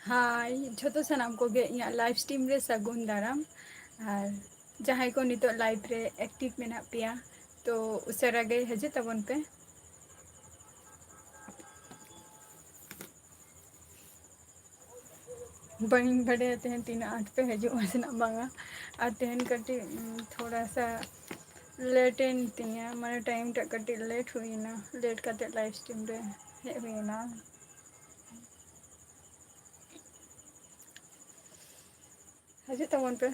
ᱦᱟᱭ ᱡᱷᱚᱛᱚ ᱥᱟᱱᱟᱢ ᱠᱚᱜᱮ ᱤᱧᱟᱹᱜ ᱞᱟᱭᱤᱯᱷ ᱥᱴᱤᱢ ᱨᱮ ᱥᱟᱹᱜᱩᱱ ᱫᱟᱨᱟᱢ᱾ ᱟᱨ ᱡᱟᱦᱟᱸᱭ ᱠᱚ ᱱᱤᱛᱚᱜ ᱞᱟᱭᱤᱯᱷ ᱨᱮ ᱮᱠᱴᱤᱵᱷ ᱢᱮᱱᱟᱜ ᱯᱮᱭᱟ ᱛᱚ ᱩᱥᱟᱹᱨᱟ ᱜᱮ ᱦᱤᱡᱩᱜ ᱛᱟᱵᱚᱱ ᱯᱮ᱾ ᱵᱟᱹᱧ ᱵᱟᱰᱟᱭᱟ ᱛᱟᱦᱮᱸᱱ ᱛᱤᱱᱟᱹᱜ ᱟᱸᱴ ᱯᱮ ᱦᱤᱡᱩᱜᱼᱟ ᱥᱮᱱᱟᱜ ᱵᱟᱝᱟ ᱟᱨ ᱛᱮᱦᱮᱧ ᱠᱟᱹᱴᱤᱡ ᱛᱷᱚᱲᱟ ᱥᱟ ᱞᱮᱴ ᱮᱱ ᱛᱤᱧᱟᱹ ᱢᱟᱱᱮ ᱴᱟᱭᱤᱢ ᱴᱟᱜ ᱠᱟᱹᱴᱤᱡ ᱞᱮᱴ ᱦᱩᱭᱱᱟ ᱞᱮᱴ ᱠᱟᱛᱮᱫ ᱞᱟᱭᱤᱯᱷ ᱥᱴᱤᱢ ᱨᱮ ᱦᱮᱡ ᱦᱩᱭᱱᱟ᱾ ᱦᱤᱡᱩᱜ ᱛᱟᱵᱚᱱ ᱯᱮ᱾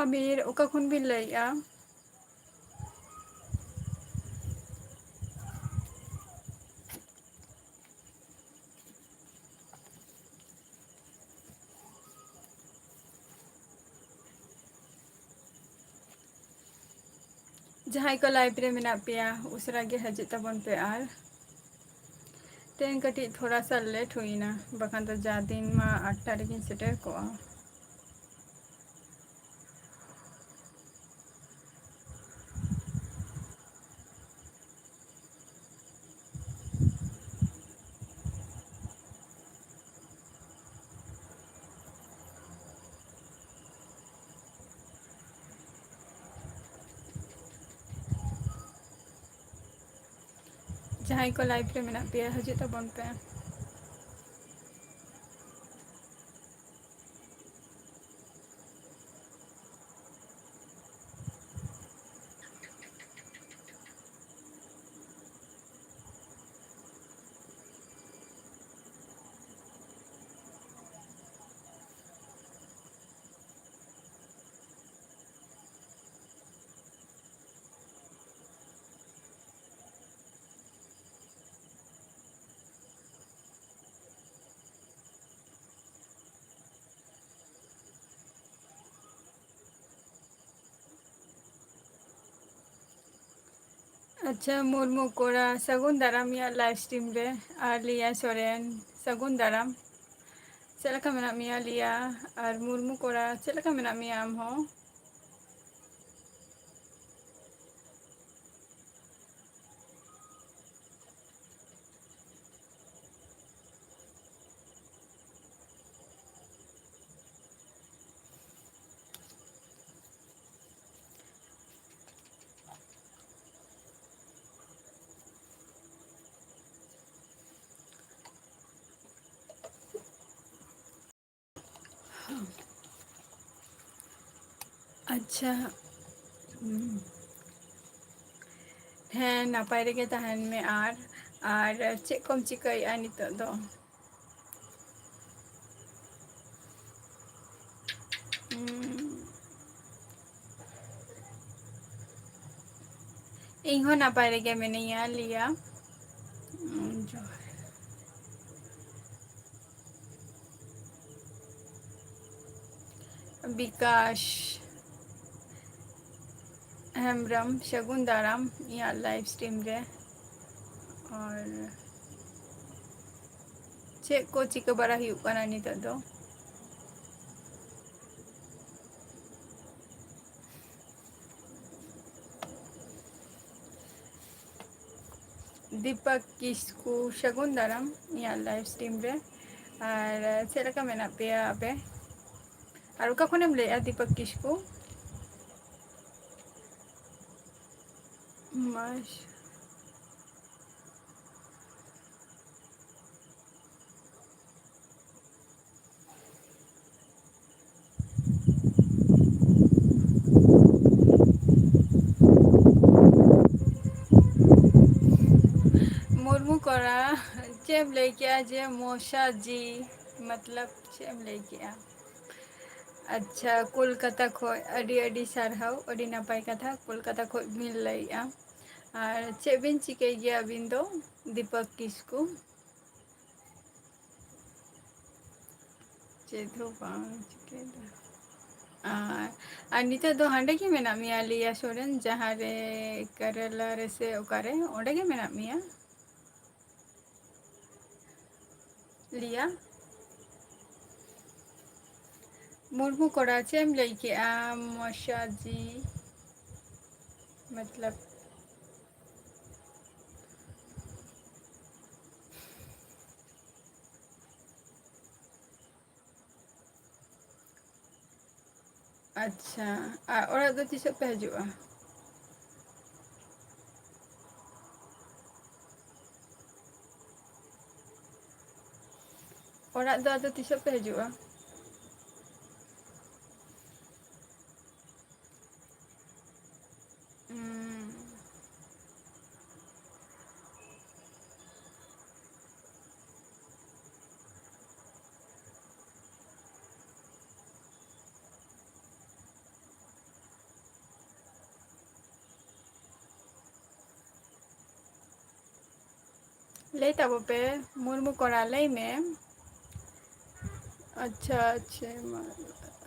ᱟᱵᱤᱨ ᱚᱠᱟ ᱠᱷᱚᱱ ᱵᱤᱱ ᱞᱟᱹᱭᱮᱜᱼᱟ? ᱡᱟᱦᱟᱸᱭ ᱠᱚ ᱞᱟᱭᱤᱯᱷ ᱨᱮ ᱢᱮᱱᱟᱜ ᱯᱮᱭᱟ ᱩᱥᱟᱹᱨᱟ ᱜᱮ ᱦᱤᱡᱩᱜ ᱛᱟᱵᱚᱱ ᱯᱮ ᱟᱨ ᱛᱮᱦᱮᱧ ᱠᱟᱹᱴᱤᱡ ᱛᱷᱚᱲᱟ ᱥᱟ ᱞᱮᱴ ᱦᱩᱭᱱᱟ ᱵᱟᱠᱷᱟᱱ ᱫᱚ ᱡᱟ ᱫᱤᱱ ᱢᱟ 8ᱴᱟ ᱨᱮᱜᱤᱧ ᱥᱮᱴᱮᱨ ᱠᱚᱜᱼᱟ᱾ ᱡᱟᱦᱟᱸᱭ ᱠᱚ ᱞᱟᱭᱤᱯᱷ ᱨᱮ ᱢᱮᱱᱟᱜ ᱯᱮᱭᱟ ᱦᱤᱡᱩᱜ ᱛᱟᱵᱚᱱ ᱯᱮ᱾ ᱟᱪᱪᱷᱟ ᱢᱩᱨᱢᱩ ᱠᱚᱲᱟ ᱥᱟᱹᱜᱩᱱ ᱫᱟᱨᱟᱢ ᱤᱧᱟᱹᱜ ᱞᱟᱭᱤᱯᱷ ᱥᱴᱤᱢ ᱨᱮ ᱟᱨ ᱞᱤᱭᱟ ᱥᱚᱨᱮᱱ ᱥᱟᱹᱜᱩᱱ ᱫᱟᱨᱟᱢ᱾ ᱪᱮᱫ ᱞᱮᱠᱟ ᱢᱮᱱᱟᱜ ᱢᱮᱭᱟ ᱞᱤᱭᱟ ᱟᱨ ᱢᱩᱨᱢᱩ ᱠᱚᱲᱟ ᱪᱮᱫ ᱞᱮᱠᱟ ᱢᱮᱱᱟᱜ ᱢᱮᱭᱟ ᱟᱢ ᱦᱚᱸ? ᱟᱪᱪᱷᱟ ᱦᱮᱸ ᱱᱟᱯᱟᱭ ᱨᱮᱜᱮ ᱛᱟᱦᱮᱱ ᱢᱮ ᱟᱨ ᱪᱮᱫ ᱠᱚᱢ ᱪᱤᱠᱟᱹᱭᱮᱫᱼᱟ ᱱᱤᱛᱚᱜ ᱫᱚ? ᱤᱧ ᱦᱚᱸ ᱱᱟᱯᱟᱭ ᱨᱮᱜᱮ ᱢᱤᱱᱟᱹᱧᱟ ᱞᱤᱭᱟ᱾ ᱵᱤᱠᱟᱥ ᱦᱮᱢᱵᱨᱚᱢ ᱥᱟᱹᱜᱩᱱ ᱫᱟᱨᱟᱢ ᱤᱧᱟᱹᱜ ᱞᱟᱭᱤᱯᱷ ᱥᱴᱤᱢ ᱨᱮ᱾ ᱟᱨ ᱪᱮᱫ ᱠᱚ ᱪᱤᱠᱟᱹ ᱵᱟᱲᱟ ᱦᱩᱭᱩᱜ ᱠᱟᱱᱟ ᱱᱤᱛᱚᱜ ᱫᱚ? ᱫᱤᱯᱚᱠ ᱠᱤᱥᱠᱩ ᱥᱟᱹᱜᱩᱱ ᱫᱟᱨᱟᱢ ᱤᱧᱟᱹᱜ ᱞᱟᱭᱤᱯᱷ ᱥᱴᱤᱢ ᱨᱮ᱾ ᱟᱨ ᱪᱮᱫ ᱞᱮᱠᱟ ᱢᱮᱱᱟᱜ ᱯᱮᱭᱟ ᱟᱯᱮ? ᱟᱨ ᱚᱠᱟ ᱠᱷᱚᱱᱮᱢ ᱞᱟᱹᱭᱮᱜᱼᱟ ᱫᱤᱯᱚᱠ ᱠᱤᱥᱠᱩ? ᱢᱟᱥ ᱢᱩᱨᱢᱩ ᱠᱚᱲᱟ ᱪᱮᱫ ᱮᱢ ᱞᱟᱹᱭ ᱠᱮᱜᱼᱟ ᱡᱮ ᱢᱚᱥᱟ ᱡᱤ ᱢᱚᱛᱞᱚᱵ ᱪᱮᱫ ᱮᱢ ᱞᱟᱹᱭ ᱠᱮᱜᱼᱟ? ᱟᱪᱪᱷᱟ ᱠᱳᱞᱠᱟᱛᱟ ᱠᱷᱚᱡ ᱟᱹᱰᱤ ᱟᱹᱰᱤ ᱥᱟᱨᱦᱟᱣ ᱟᱹᱰᱤ ᱱᱟᱯᱟᱭ ᱠᱟᱛᱷᱟ ᱠᱳᱞᱠᱟᱛᱟ ᱠᱷᱚᱡ ᱵᱤᱱ ᱞᱟᱹᱭᱮᱜᱼᱟ᱾ ᱟᱨ ᱪᱮᱫ ᱵᱤᱱ ᱪᱤᱠᱟᱹᱭ ᱜᱮᱭᱟ ᱟᱹᱵᱤᱱ ᱫᱚ ᱫᱤᱯᱚᱠ ᱠᱤᱥᱠᱩ? ᱪᱮᱫ ᱦᱚᱸ ᱵᱟᱝ ᱪᱤᱠᱟᱹᱭᱫᱟ᱾ ᱟᱨ ᱱᱤᱛᱚᱜ ᱫᱚ ᱦᱟᱸᱰᱮ ᱜᱮ ᱢᱮᱱᱟᱜ ᱢᱮᱭᱟ ᱞᱤᱭᱟ ᱥᱚᱨᱮᱱ ᱡᱟᱦᱟᱸ ᱨᱮ ᱠᱮᱨᱟᱞᱟ ᱨᱮᱥᱮ ᱚᱠᱟᱨᱮ ᱚᱸᱰᱮ ᱜᱮ ᱢᱮᱱᱟᱜ ᱢᱮᱭᱟ? ᱞᱤᱭᱟ ᱢᱩᱨᱢᱩ ᱠᱚᱲᱟ ᱪᱮᱫ ᱮᱢ ᱞᱟᱹᱭ ᱠᱮᱜᱼᱟ ᱢᱚᱥᱟᱡᱤ ᱢᱚᱛᱞᱚᱵ ᱟᱪᱪᱷᱟ ᱟᱨ ᱚᱲᱟᱜ ᱫᱚ ᱛᱤᱥᱚᱜ ᱯᱮ ᱦᱤᱡᱩᱜᱼᱟ? ᱚᱲᱟᱜ ᱫᱚ ᱟᱫᱚ ᱛᱤᱥᱚᱜ ᱯᱮ ᱦᱤᱡᱩᱜᱼᱟ? ᱞᱟᱹᱭ ᱛᱟᱵᱚ ᱯᱮ ᱢᱩᱨᱢᱩ ᱠᱚᱲᱟ ᱞᱟᱹᱭ ᱢᱮ? ᱟᱪᱪᱷᱟ ᱟᱪᱪᱷᱟ ᱢᱟ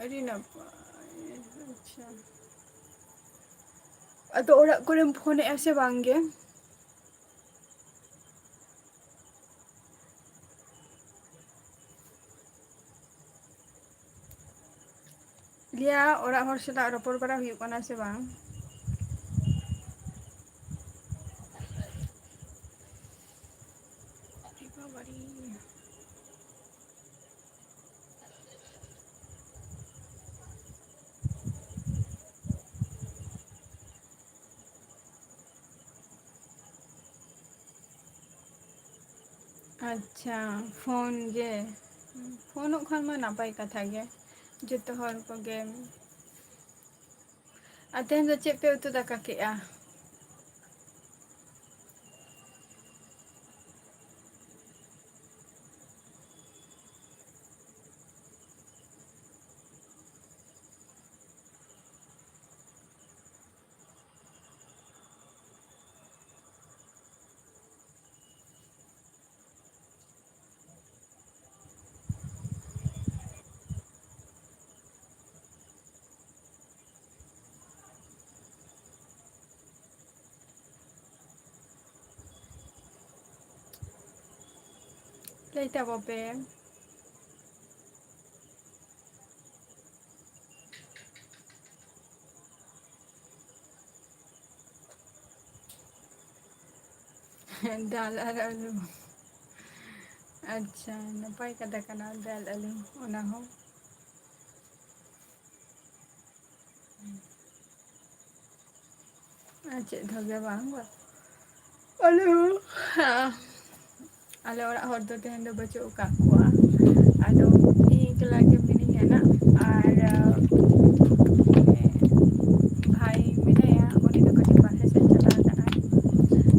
ᱟᱹᱰᱤ ᱱᱟᱯᱟᱭ ᱟᱪᱪᱷᱟ ᱟᱫᱚ ᱚᱲᱟᱜ ᱠᱚᱨᱮᱢ ᱯᱷᱳᱱᱮᱫᱼᱟ ᱥᱮ ᱵᱟᱝ ᱜᱮ? ᱞᱤᱭᱟ ᱚᱲᱟᱜ ᱦᱚᱲ ᱥᱟᱞᱟᱜ ᱨᱚᱯᱚᱲ ᱵᱟᱲᱟ ᱦᱩᱭᱩᱜ ᱠᱟᱱᱟ ᱥᱮ ᱵᱟᱝ? ᱟᱪᱪᱷᱟ ᱯᱷᱳᱱ ᱜᱮ ᱯᱷᱳᱱᱚᱜ ᱠᱷᱟᱱ ᱢᱟ ᱱᱟᱯᱟᱭ ᱠᱟᱛᱷᱟ ᱜᱮ ᱡᱚᱛᱚ ᱦᱚᱲ ᱠᱚᱜᱮ᱾ ᱟᱨ ᱛᱮᱦᱮᱧ ᱫᱚ ᱪᱮᱫ ᱯᱮ ᱩᱛᱩ ᱫᱟᱠᱟ ᱠᱮᱜᱼᱟ? ᱞᱟᱹᱭ ᱛᱟᱵᱚ ᱯᱮ ᱫᱟᱞ ᱟᱨ ᱟᱞᱩ ᱟᱪᱪᱷᱟ ᱱᱟᱯᱟᱭ ᱠᱟᱛᱷᱟ ᱠᱟᱱᱟ ᱫᱟᱹᱞ ᱟᱞᱩ ᱚᱱᱟ ᱦᱚᱸ᱾ ᱟᱨ ᱪᱮᱫ ᱫᱷᱚᱜᱮ ᱵᱟᱝ ᱵᱟᱝ ᱟᱞᱮ ᱦᱚᱸ ᱟᱞᱮ ᱚᱲᱟᱜ ᱦᱚᱲ ᱫᱚ ᱛᱮᱦᱮᱧ ᱫᱚ ᱵᱟᱹᱪᱩᱜ ᱟᱠᱟᱫ ᱠᱚᱣᱟ ᱟᱫᱚ ᱤᱧ ᱮᱠᱞᱟ ᱜᱮ ᱢᱤᱱᱟᱹᱧᱟ ᱱᱟᱜ ᱟᱨ ᱵᱷᱟᱭ ᱢᱮᱱᱟᱭᱟ ᱩᱱᱤ ᱫᱚ ᱠᱟᱹᱴᱤᱡ ᱵᱟᱨᱦᱮ ᱥᱮᱫ ᱪᱟᱞᱟᱣ ᱟᱠᱟᱱᱟᱭ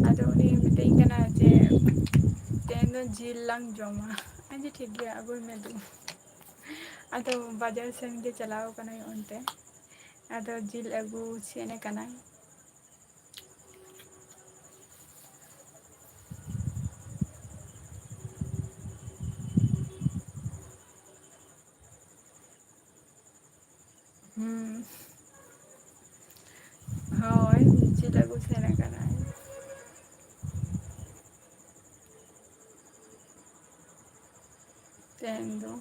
ᱟᱫᱚ ᱩᱱᱤ ᱢᱤᱛᱟᱹᱧ ᱠᱟᱱᱟ ᱡᱮ ᱛᱮᱦᱮᱧ ᱫᱚ ᱡᱤᱞ ᱞᱟᱝ ᱡᱚᱢᱟ ᱟᱪᱪᱷᱟ ᱴᱷᱤᱠ ᱜᱮᱭᱟ ᱟᱹᱜᱩᱭ ᱢᱮ ᱫᱩ ᱟᱫᱚ ᱵᱟᱡᱟᱨ ᱥᱮᱱ ᱜᱮ ᱪᱟᱞᱟᱣ ᱟᱠᱟᱱᱟᱭ ᱚᱱᱛᱮ ᱟᱫᱚ ᱡᱤᱞ ᱟᱹᱜᱩ ᱥᱮᱱ ᱟᱠᱟᱱᱟᱭ᱾ ᱦᱩᱸ ᱦᱳᱭ ᱡᱤᱞ ᱟᱹᱜᱩ ᱥᱮᱱ ᱟᱠᱟᱱᱟᱭ᱾ ᱛᱮᱦᱮᱧ ᱫᱚ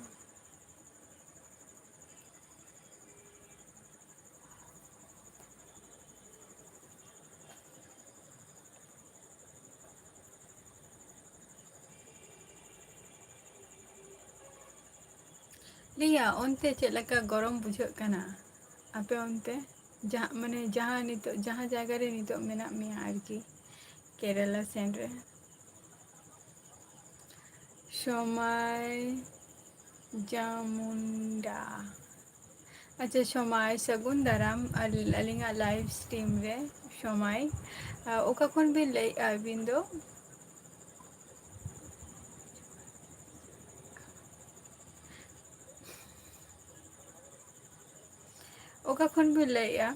ᱞᱤᱭᱟ ᱚᱱᱛᱮ ᱪᱮᱫ ᱞᱮᱠᱟ ᱜᱚᱨᱚᱢ ᱵᱩᱡᱷᱟᱹᱜ ᱠᱟᱱᱟ ᱟᱯᱮ ᱚᱱᱛᱮ? ᱡᱟᱦᱟᱸ ᱢᱟᱱᱮ ᱡᱟᱦᱟᱸ ᱱᱤᱛᱚᱜ ᱡᱟᱦᱟᱸ ᱡᱟᱭᱜᱟ ᱨᱮ ᱱᱤᱛᱚᱜ ᱢᱮᱱᱟᱜ ᱢᱮᱭᱟ ᱟᱨᱠᱤ ᱠᱮᱨᱟᱞᱟ ᱥᱮᱱ ᱨᱮ? ᱥᱚᱢᱟᱭ ᱡᱟᱢᱩᱱᱰᱟ ᱟᱪᱪᱷᱟ ᱥᱚᱢᱟᱭ ᱥᱟᱹᱜᱩᱱ ᱫᱟᱨᱟᱢ ᱟᱹᱞᱤᱧᱟᱜ ᱞᱟᱭᱤᱵᱷ ᱥᱴᱨᱤᱢ ᱨᱮ ᱥᱚᱢᱟᱭ ᱚᱠᱟ ᱠᱷᱚᱱ ᱵᱤᱱ ᱞᱟᱹᱭᱮᱫᱼᱟ ᱟᱹᱵᱤᱱ ᱫᱚ? ᱚᱠᱟ ᱠᱷᱚᱱ ᱵᱤᱱ ᱞᱟᱹᱭᱮᱫᱼᱟ?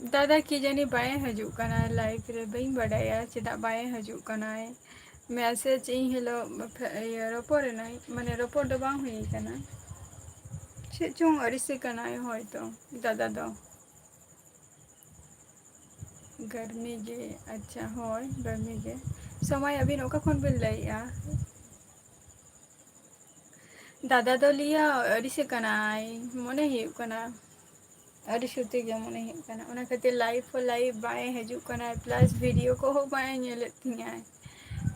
दादा की जानी बाएं हजूग कना लाइफ रे बई बड़ाया चेदा बाएं हजूग कना मैसेज इन हेलो रोपोर माने रोपोर दो बांग हुई कना चेद चों अरिसे कना होय तो दादा दो गर्मी गे अच्छा होय गर्मी गे समय अभी नौका खन बिन लइया दादा दो लिया अरिसे कनाय मने हुई कना अरे शुति गया मने हुई कना उना खातिर लाइव बाएं हजूग कना प्लस वीडियो को हो बाएं नेलेत थिया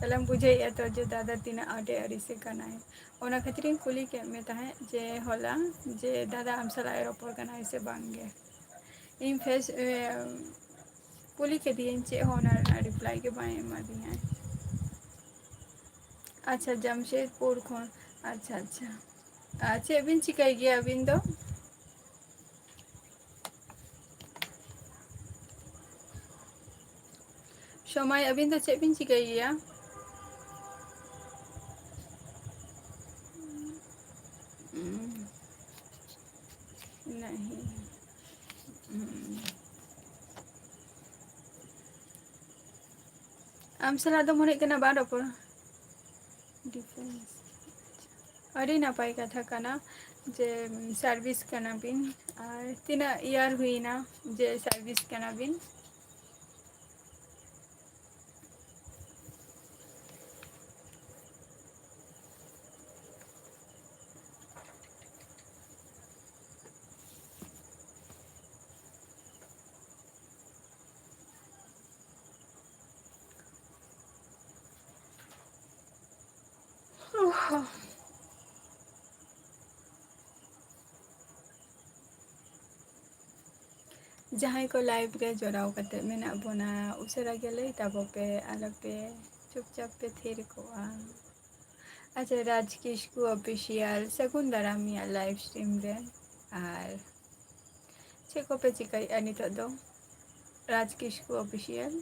तलम बुझे तो जे दादा तीना आडे अरिसे कना ओना खातिर कुली के में ताहे जे होला जे दादा हम सलाय रोपड़ कना से बांगे इन फेस कुली के दिए चे होना रिप्लाई के बाएं मा दिया अच्छा जमशेदपुर खन अच्छा अच्छा चे बिन चिकाई गया बिन दो समय अबिन तो चे बिन चिकाई गया नहीं आम सला दो मने कना बा रोपड़ डिफेंस अड़ी नपाय कथा कना जे सर्विस कना बिन और तीना ईयर हुई ना जे सर्विस कना बिन जहाँ को लाइव रे जोड़ाव कते मेना बोना उसरा के लई ताबो पे आलपे चुपचाप पे थिर कोआ अच्छा राज किस्कू ऑफिशियल सगुन दारामिया लाइव स्ट्रीम रे और चे को पे चिकाई नितो दो राज किस्कू ऑफिशियल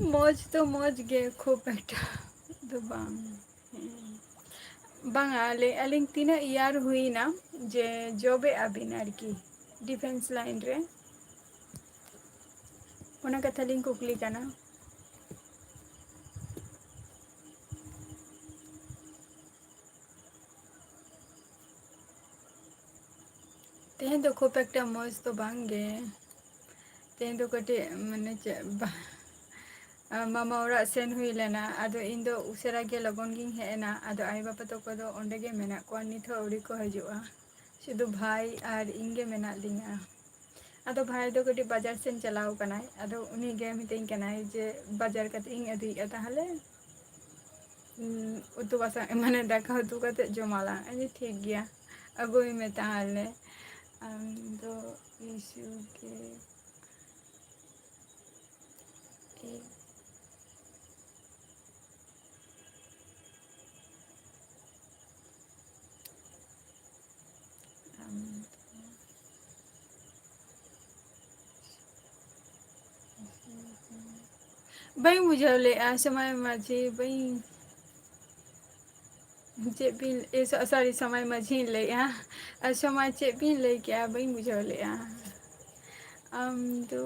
मौज तो मौज गे खूब एकटा दो बांग बांगा ले अलिंग तीना ईयर हुई ना जे जॉबे अबिन आरकी डिफेंस लाइन रे ओना कथा लिंग कुकली कना तेहें तो खूब एकटा मौज तो बांगे तेहें तो कटे माने मामा ओरा सेन हुई लेना आदो इन दो उसेरा गे लगन गिंग हेना आदो आई बापा तको दो ओंडे गे मेना को नित हो अवड़ी को हजुआ शुधु भाई और इंगे मेना लिंगा आदो भाई दो कटी बाजार सेन चलाव कनाय आदो उनी गे मितें कनाय जे बाजार कते इंग अदी ताहले उतु बासा माने दाका उतु कते जमाला अनी ठीक गया अगुई में ताहले दो इशू के बई मुझे समय माझी बई चे बिन सॉरी समय माझी ले समय चे बिन ले क्या बई मुझे ले दो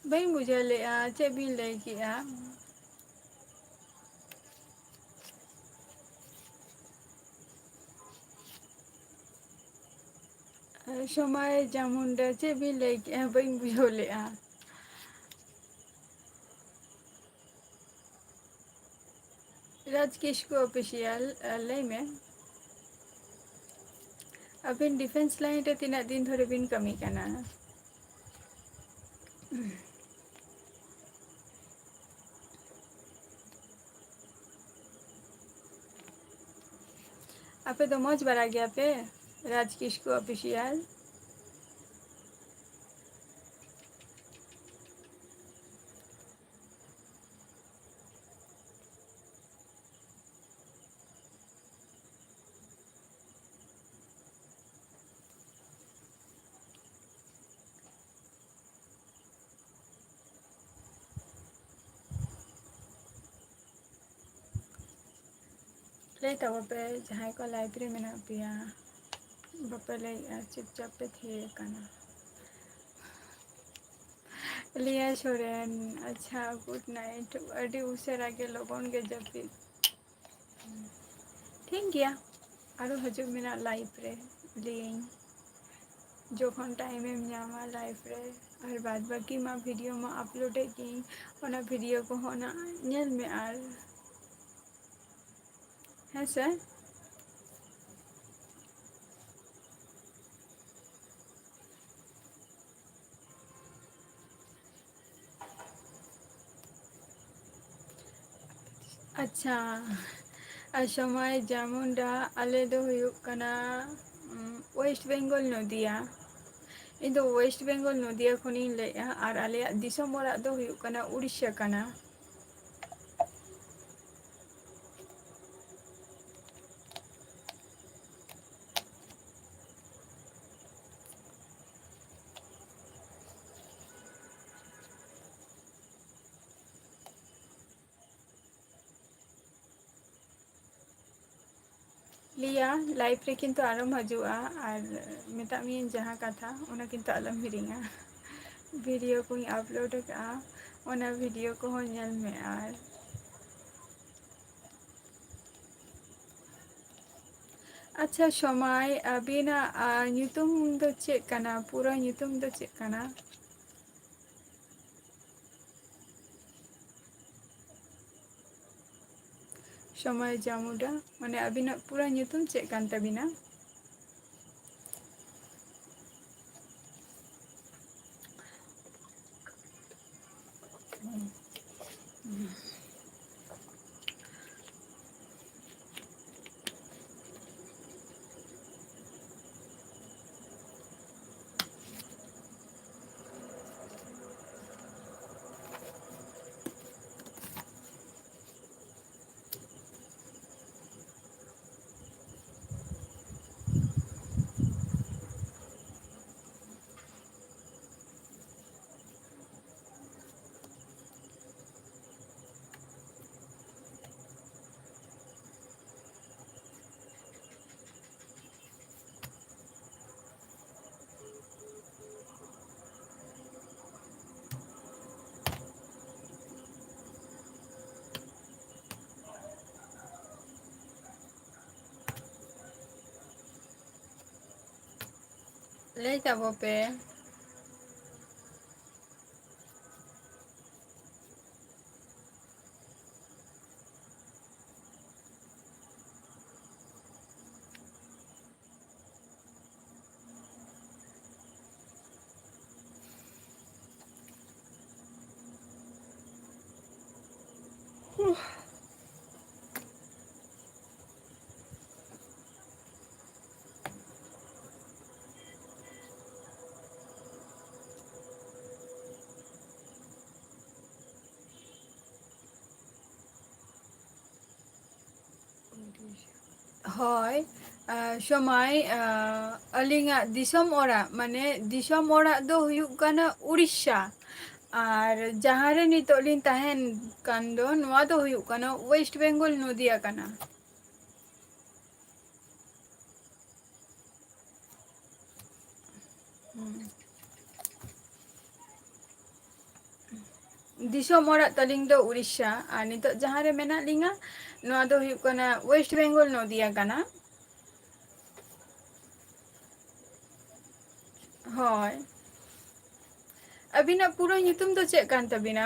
बई मुझे ले चे बिन ले क्या समय जामुंडा चे बिन ले क्या बई मुझे ले राज किस्कू ऑफिशियल ले में अबिन डिफेंस लाइन रे तीना दिन धरे बिन कमी कना आपे तो मौज बरा गया पे राज किस्कू ऑफिशियल ᱞᱟᱹᱭ ᱛᱟᱵᱚᱯᱮ ᱡᱟᱦᱟᱸᱭ ᱠᱚ ᱞᱟᱭᱤᱵᱽ ᱨᱮ ᱢᱮᱱᱟᱜ ᱯᱮᱭᱟ, ᱵᱟᱯᱮ ᱞᱟᱹᱭᱮᱜᱼᱟ ᱪᱩᱯᱪᱟᱯ ᱯᱮ ᱛᱷᱤᱭᱟᱹ ᱟᱠᱟᱱᱟ᱾ ᱞᱤᱭᱟ ᱥᱚᱨᱮᱱ ᱟᱪᱪᱷᱟ ᱜᱩᱰ ᱱᱟᱭᱤᱴ, ᱟᱹᱰᱤ ᱩᱥᱟᱹᱨᱟ ᱜᱮ ᱞᱚᱜᱚᱱ ᱜᱮ ᱡᱟᱹᱯᱤᱫ᱾ ᱴᱷᱤᱠ ᱜᱮᱭᱟ ᱟᱨᱚ ᱦᱤᱡᱩᱜ ᱢᱮᱱᱟᱜ ᱞᱟᱭᱤᱵᱽ ᱨᱮ ᱞᱟᱹᱭᱟᱹᱧ ᱡᱚᱠᱷᱚᱱ ᱴᱟᱭᱤᱢᱮᱢ ᱧᱟᱢᱟ ᱞᱟᱭᱤᱵᱽ ᱨᱮ, ᱟᱨ ᱵᱟᱫ ᱵᱟᱹᱠᱤ ᱢᱟ ᱵᱷᱤᱰᱤᱭᱳ ᱢᱟ ᱟᱯᱞᱳᱰᱮᱫ ᱜᱤᱭᱟᱹᱧ, ᱚᱱᱟ ᱵᱷᱤᱰᱤᱭᱳ ᱠᱚᱦᱚᱸ ᱱᱟᱜ ᱧᱮᱞ ᱢᱮ ᱟᱨ ᱦᱮᱸ ᱥᱮ᱾ ᱟᱪᱪᱷᱟ ᱥᱚᱢᱚᱭ ᱡᱟᱢᱩᱱᱰᱟ ᱟᱞᱮ ᱫᱚ ᱦᱩᱭᱩᱜ ᱠᱟᱱᱟ ᱳᱭᱮᱥᱴ ᱵᱮᱝᱜᱚᱞ ᱱᱚᱫᱤᱭᱟ᱾ ᱤᱧ ᱫᱚ ᱳᱭᱮᱥᱴ ᱵᱮᱝᱜᱚᱞ ᱱᱚᱫᱤᱭᱟ ᱠᱷᱚᱱᱤᱧ ᱞᱟᱹᱭᱮᱫᱼᱟ, ᱟᱨ ᱟᱞᱮᱭᱟᱜ ᱫᱤᱥᱚᱢ ᱚᱲᱟᱜ ᱫᱚ ᱦᱩᱭᱩᱜ ᱠᱟᱱᱟ ᱩᱲᱤᱥᱥᱟ ᱠᱟᱱᱟ᱾ ᱞᱤᱭᱟ ᱞᱟᱭᱤᱵᱽ ᱨᱮ ᱠᱤᱱᱛᱩ ᱟᱞᱚᱢ ᱦᱤᱡᱩᱜᱼᱟ, ᱟᱨ ᱢᱮᱛᱟᱜ ᱢᱤᱭᱟᱹᱧ ᱡᱟᱦᱟᱸ ᱠᱟᱛᱷᱟ ᱚᱱᱟ ᱠᱤᱱᱛᱩ ᱟᱞᱚᱢ ᱦᱤᱲᱤᱧᱟ᱾ ᱵᱷᱤᱰᱤᱭᱳ ᱠᱚᱧ ᱟᱯᱞᱳᱰ ᱟᱠᱟᱜᱼᱟ, ᱚᱱᱟ ᱵᱷᱤᱰᱤᱭᱳ ᱠᱚᱦᱚᱸ ᱧᱮᱞ ᱢᱮ ᱟᱨ ᱟᱪᱪᱷᱟ ᱥᱚᱢᱟᱭ ᱟᱹᱵᱤᱱᱟᱜ ᱧᱩᱛᱩᱢ ᱫᱚ ᱪᱮᱫ ᱠᱟᱱᱟ, ᱯᱩᱨᱟᱹ ᱧᱩᱛᱩᱢ ᱫᱚ ᱪᱮᱫ ᱠᱟᱱᱟ? ᱥᱚᱢᱟᱭ ᱡᱟᱢᱩᱰᱟ, ᱢᱟᱱᱮ ᱟᱵᱤᱱᱟᱜ ᱯᱩᱨᱟᱹ ᱧᱩᱛᱩᱢ ᱪᱮᱫ ᱠᱟᱱ ᱛᱟᱵᱤᱱᱟ? ᱞᱟᱹᱭ ᱛᱟᱵᱚ ᱯᱮ᱾ ᱦᱳᱭ ᱥᱚᱢᱟᱭ ᱟᱹᱞᱤᱧᱟᱜ ᱫᱤᱥᱚᱢ ᱚᱲᱟᱜ ᱢᱟᱱᱮ ᱫᱤᱥᱚᱢ ᱚᱲᱟᱜ ᱫᱚ ᱦᱩᱭᱩᱜ ᱠᱟᱱᱟ ᱩᱲᱤᱥᱥᱟ, ᱟᱨ ᱡᱟᱦᱟᱸᱨᱮ ᱱᱤᱛᱚᱜ ᱞᱤᱧ ᱛᱟᱦᱮᱱ ᱠᱟᱱ ᱫᱚ ᱱᱚᱣᱟ ᱫᱚ ᱦᱩᱭᱩᱜ ᱠᱟᱱᱟ ᱳᱭᱮᱥᱴ ᱵᱮᱝᱜᱚᱞ ᱱᱚᱫᱤᱭᱟ ᱠᱟᱱᱟ᱾ ᱫᱤᱥᱚᱢ ᱚᱲᱟᱜ ᱛᱟᱹᱞᱤᱧ ᱫᱚ ᱩᱲᱤᱥᱥᱟ, ᱟᱨ ᱱᱤᱛᱚᱜ ᱡᱟᱦᱟᱸ ᱨᱮ ᱢᱮᱱᱟᱜ ᱞᱤᱧᱟ ᱱᱚᱣᱟ ᱫᱚ ᱦᱩᱭᱩᱜ ᱠᱟᱱᱟ ᱳᱭᱮᱥᱴ ᱵᱮᱝᱜᱚᱞ ᱱᱚᱫᱤᱭᱟ ᱠᱟᱱᱟ᱾ ᱦᱳᱭ ᱟᱹᱵᱤᱱᱟᱜ ᱯᱩᱨᱟᱹ ᱧᱩᱛᱩᱢ ᱫᱚ ᱪᱮᱫ ᱠᱟᱱ ᱛᱟᱵᱤᱱᱟ?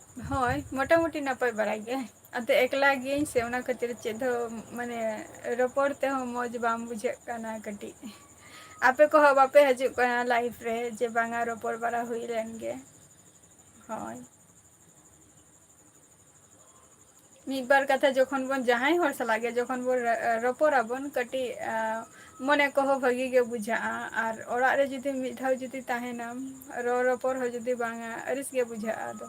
ᱦᱳᱭ ᱢᱚᱴᱟᱢᱩᱴᱤ ᱱᱟᱯᱟᱭ ᱵᱟᱲᱟᱭ ᱜᱮ ᱟᱫᱚ ᱮᱠᱞᱟ ᱜᱤᱭᱟᱹᱧ ᱥᱮ ᱚᱱᱟ ᱠᱷᱟᱹᱛᱤᱨ ᱪᱮᱫ ᱫᱚ ᱢᱟᱱᱮ ᱨᱚᱯᱚᱲ ᱛᱮᱦᱚᱸ ᱢᱚᱡᱽ ᱵᱟᱝ ᱵᱩᱡᱷᱟᱹᱜ ᱠᱟᱱᱟ ᱠᱟᱹᱴᱤᱡ ᱟᱯᱮ ᱠᱚᱦᱚᱸ ᱵᱟᱯᱮ ᱦᱤᱡᱩᱜ ᱠᱟᱱᱟ ᱞᱟᱭᱤᱯᱷ ᱨᱮ ᱡᱮ ᱵᱟᱝᱟ ᱨᱚᱯᱚᱲ ᱵᱟᱲᱟ ᱦᱩᱭ ᱞᱮᱱ ᱜᱮ ᱦᱳᱭ ᱢᱤᱫ ᱵᱟᱨ ᱠᱟᱛᱷᱟ ᱡᱚᱠᱷᱚᱱ ᱵᱚᱱ ᱡᱟᱦᱟᱸᱭ ᱦᱚᱲ ᱥᱟᱞᱟᱜ ᱜᱮ ᱡᱚᱠᱷᱚᱱ ᱵᱚᱱ ᱨᱚᱯᱚᱲᱟᱵᱚᱱ ᱠᱟᱹᱴᱤᱡ ᱢᱚᱱᱮ ᱠᱚᱦᱚᱸ ᱵᱷᱟᱹᱜᱤ ᱜᱮ ᱵᱩᱡᱷᱟᱹᱜᱼᱟ ᱟᱨ ᱚᱲᱟᱜ ᱨᱮ ᱡᱩᱫᱤ ᱢᱤᱫ ᱫᱷᱟᱣ ᱡᱩᱫᱤ ᱛᱟᱦᱮᱱᱟᱢ ᱨᱚᱲ ᱨᱚᱯᱚᱲ ᱦᱚᱸ ᱡᱩᱫᱤ ᱵᱟᱝᱟ ᱟᱹᱲᱤᱥ ᱜᱮ ᱵᱩᱡᱷᱟᱹᱜᱼᱟ ᱟᱫᱚ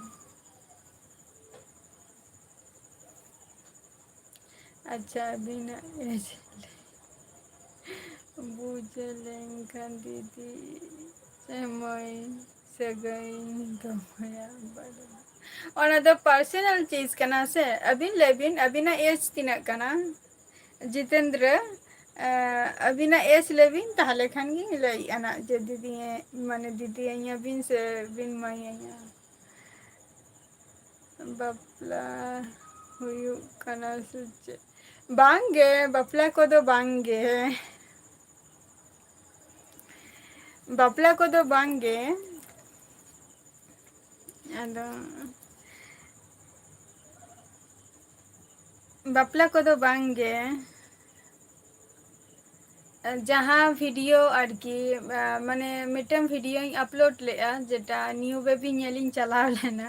ᱟᱪᱪᱷᱟ ᱟᱹᱵᱤᱱᱟᱜ ᱮᱡ ᱵᱩᱡᱽ ᱞᱮᱱᱠᱷᱟᱱ ᱫᱤᱫᱤ ᱥᱮ ᱢᱟᱹᱭ ᱥᱟᱹᱜᱟᱹᱭ ᱫᱚᱦᱚᱭᱟ ᱚᱱᱟ ᱫᱚ ᱯᱟᱨᱥᱚᱱᱟᱞ ᱪᱤᱡ ᱠᱟᱱᱟ ᱥᱮ ᱟᱹᱵᱤᱱ ᱞᱟᱹᱭ ᱵᱤᱱ ᱟᱵᱤᱱᱟᱜ ᱮᱡ ᱛᱤᱱᱟᱹᱜ ᱠᱟᱱᱟ ᱡᱤᱛᱮᱱᱫᱨᱚ ᱟᱹᱵᱤᱱᱟᱜ ᱮᱡ ᱞᱟᱹᱭᱵᱤᱱ ᱛᱟᱦᱚᱞᱮ ᱠᱷᱟᱱ ᱜᱤᱧ ᱞᱟᱹᱭᱮᱫᱼᱟ ᱱᱟᱜ ᱡᱮ ᱫᱤᱫᱤ ᱢᱟᱱᱮ ᱫᱤᱫᱤᱭᱟᱹᱧ ᱵᱤᱱ ᱥᱮ ᱵᱤᱱ ᱢᱟᱹᱭᱟᱹᱧᱟ ᱵᱟᱯᱞᱟ ᱦᱩᱭᱩᱜ ᱠᱟᱱᱟ ᱥᱮ ᱪᱮᱫ ᱵᱟᱝᱜᱮ ᱵᱟᱯᱞᱟ ᱠᱚᱫᱚ ᱵᱟᱝᱜᱮ ᱵᱟᱯᱞᱟ ᱠᱚᱫᱚ ᱵᱟᱝᱜᱮ ᱟᱫᱚ ᱵᱟᱯᱞᱟ ᱠᱚᱫᱚ ᱵᱟᱝᱜᱮ ᱡᱟᱦᱟᱸ ᱵᱷᱤᱰᱤᱭᱳ ᱟᱨᱠᱤ ᱢᱟᱱᱮ ᱢᱤᱫᱴᱟᱝ ᱵᱷᱤᱰᱭᱳᱧ ᱟᱯᱞᱳᱰ ᱞᱮᱫᱼᱟ ᱡᱮᱴᱟ ᱱᱤᱭᱩ ᱵᱮᱵᱤ ᱧᱮᱞᱤᱧ ᱪᱟᱞᱟᱣ ᱞᱮᱱᱟ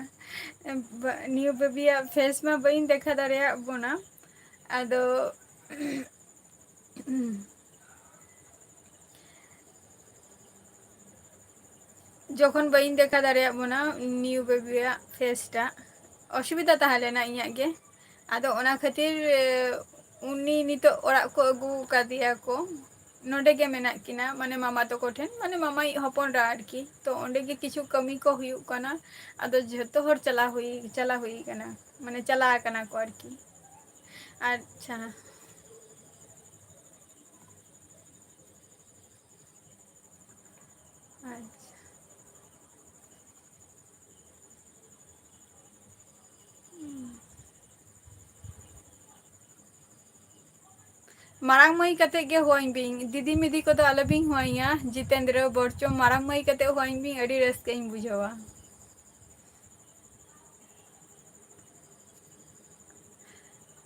ᱱᱤᱭᱩ ᱵᱮᱵᱤᱭᱟᱜ ᱯᱷᱮᱥ ᱢᱟ ᱵᱟᱹᱧ ᱫᱮᱠᱷᱟ ᱫᱟᱲᱮᱭᱟᱜ ᱵᱚᱱᱟ ᱟᱫᱚ ᱡᱚᱠᱷᱚᱱ ᱵᱟᱹᱧ ᱫᱮᱠᱷᱟ ᱫᱟᱲᱮᱭᱟᱜ ᱵᱚᱱᱟ ᱱᱤᱭᱩ ᱵᱮᱵᱤᱭᱟᱜ ᱯᱷᱮᱥ ᱴᱟᱜ ᱚᱥᱩᱵᱤᱫᱟ ᱛᱟᱦᱮᱸ ᱞᱮᱱᱟ ᱤᱧᱟᱹᱜ ᱜᱮ ᱟᱫᱚ ᱚᱱᱟ ᱠᱷᱟᱹᱛᱤᱨ ᱩᱱᱤ ᱱᱤᱛᱚᱜ ᱚᱲᱟᱜ ᱠᱚ ᱟᱹᱜᱩ ᱟᱠᱟᱫᱮᱭᱟ ᱠᱚ ᱱᱚᱰᱮ ᱜᱮ ᱢᱮᱱᱟᱜ ᱠᱤᱱᱟ ᱢᱟᱱᱮ ᱢᱟᱢᱟ ᱛᱟᱠᱚ ᱴᱷᱮᱱ ᱢᱟᱱᱮ ᱢᱟᱢᱟᱭᱤᱡ ᱦᱚᱯᱚᱱᱨᱟ ᱟᱨᱠᱤ ᱛᱚ ᱚᱸᱰᱮ ᱜᱮ ᱠᱤᱪᱷᱩ ᱠᱟᱹᱢᱤ ᱠᱚ ᱦᱩᱭᱩᱜ ᱠᱟᱱᱟ ᱟᱫᱚ ᱡᱷᱚᱛᱚ ᱦᱚᱲ ᱪᱟᱞᱟᱣ ᱦᱩᱭ ᱠᱟᱱᱟ ᱢᱟᱱᱮ ᱪᱟᱞᱟᱣ ᱟᱠᱟᱱᱟ ᱠᱚ ᱟᱨᱠᱤ ᱟᱪᱪᱷᱟ ᱟᱪᱪᱷᱟ ᱢᱟᱨᱟᱝ ᱢᱟᱹᱭ ᱠᱟᱛᱮᱜ ᱜᱮ ᱦᱚᱧ ᱵᱤᱱ ᱫᱤᱫᱤ ᱢᱤᱫᱤ ᱠᱚᱫᱚ ᱟᱞᱚᱵᱤᱱ ᱦᱚᱧᱟ ᱡᱤᱛᱮᱱᱫᱨᱚ ᱵᱚᱨᱪᱚᱢ ᱢᱟᱨᱟᱝ ᱢᱟᱹᱭ ᱠᱟᱛᱮᱜ ᱦᱚᱧ ᱵᱤᱱ ᱟᱹᱰᱤ ᱨᱟᱹᱥᱠᱟᱹᱧ ᱵᱩᱡᱷᱟᱹᱣᱟ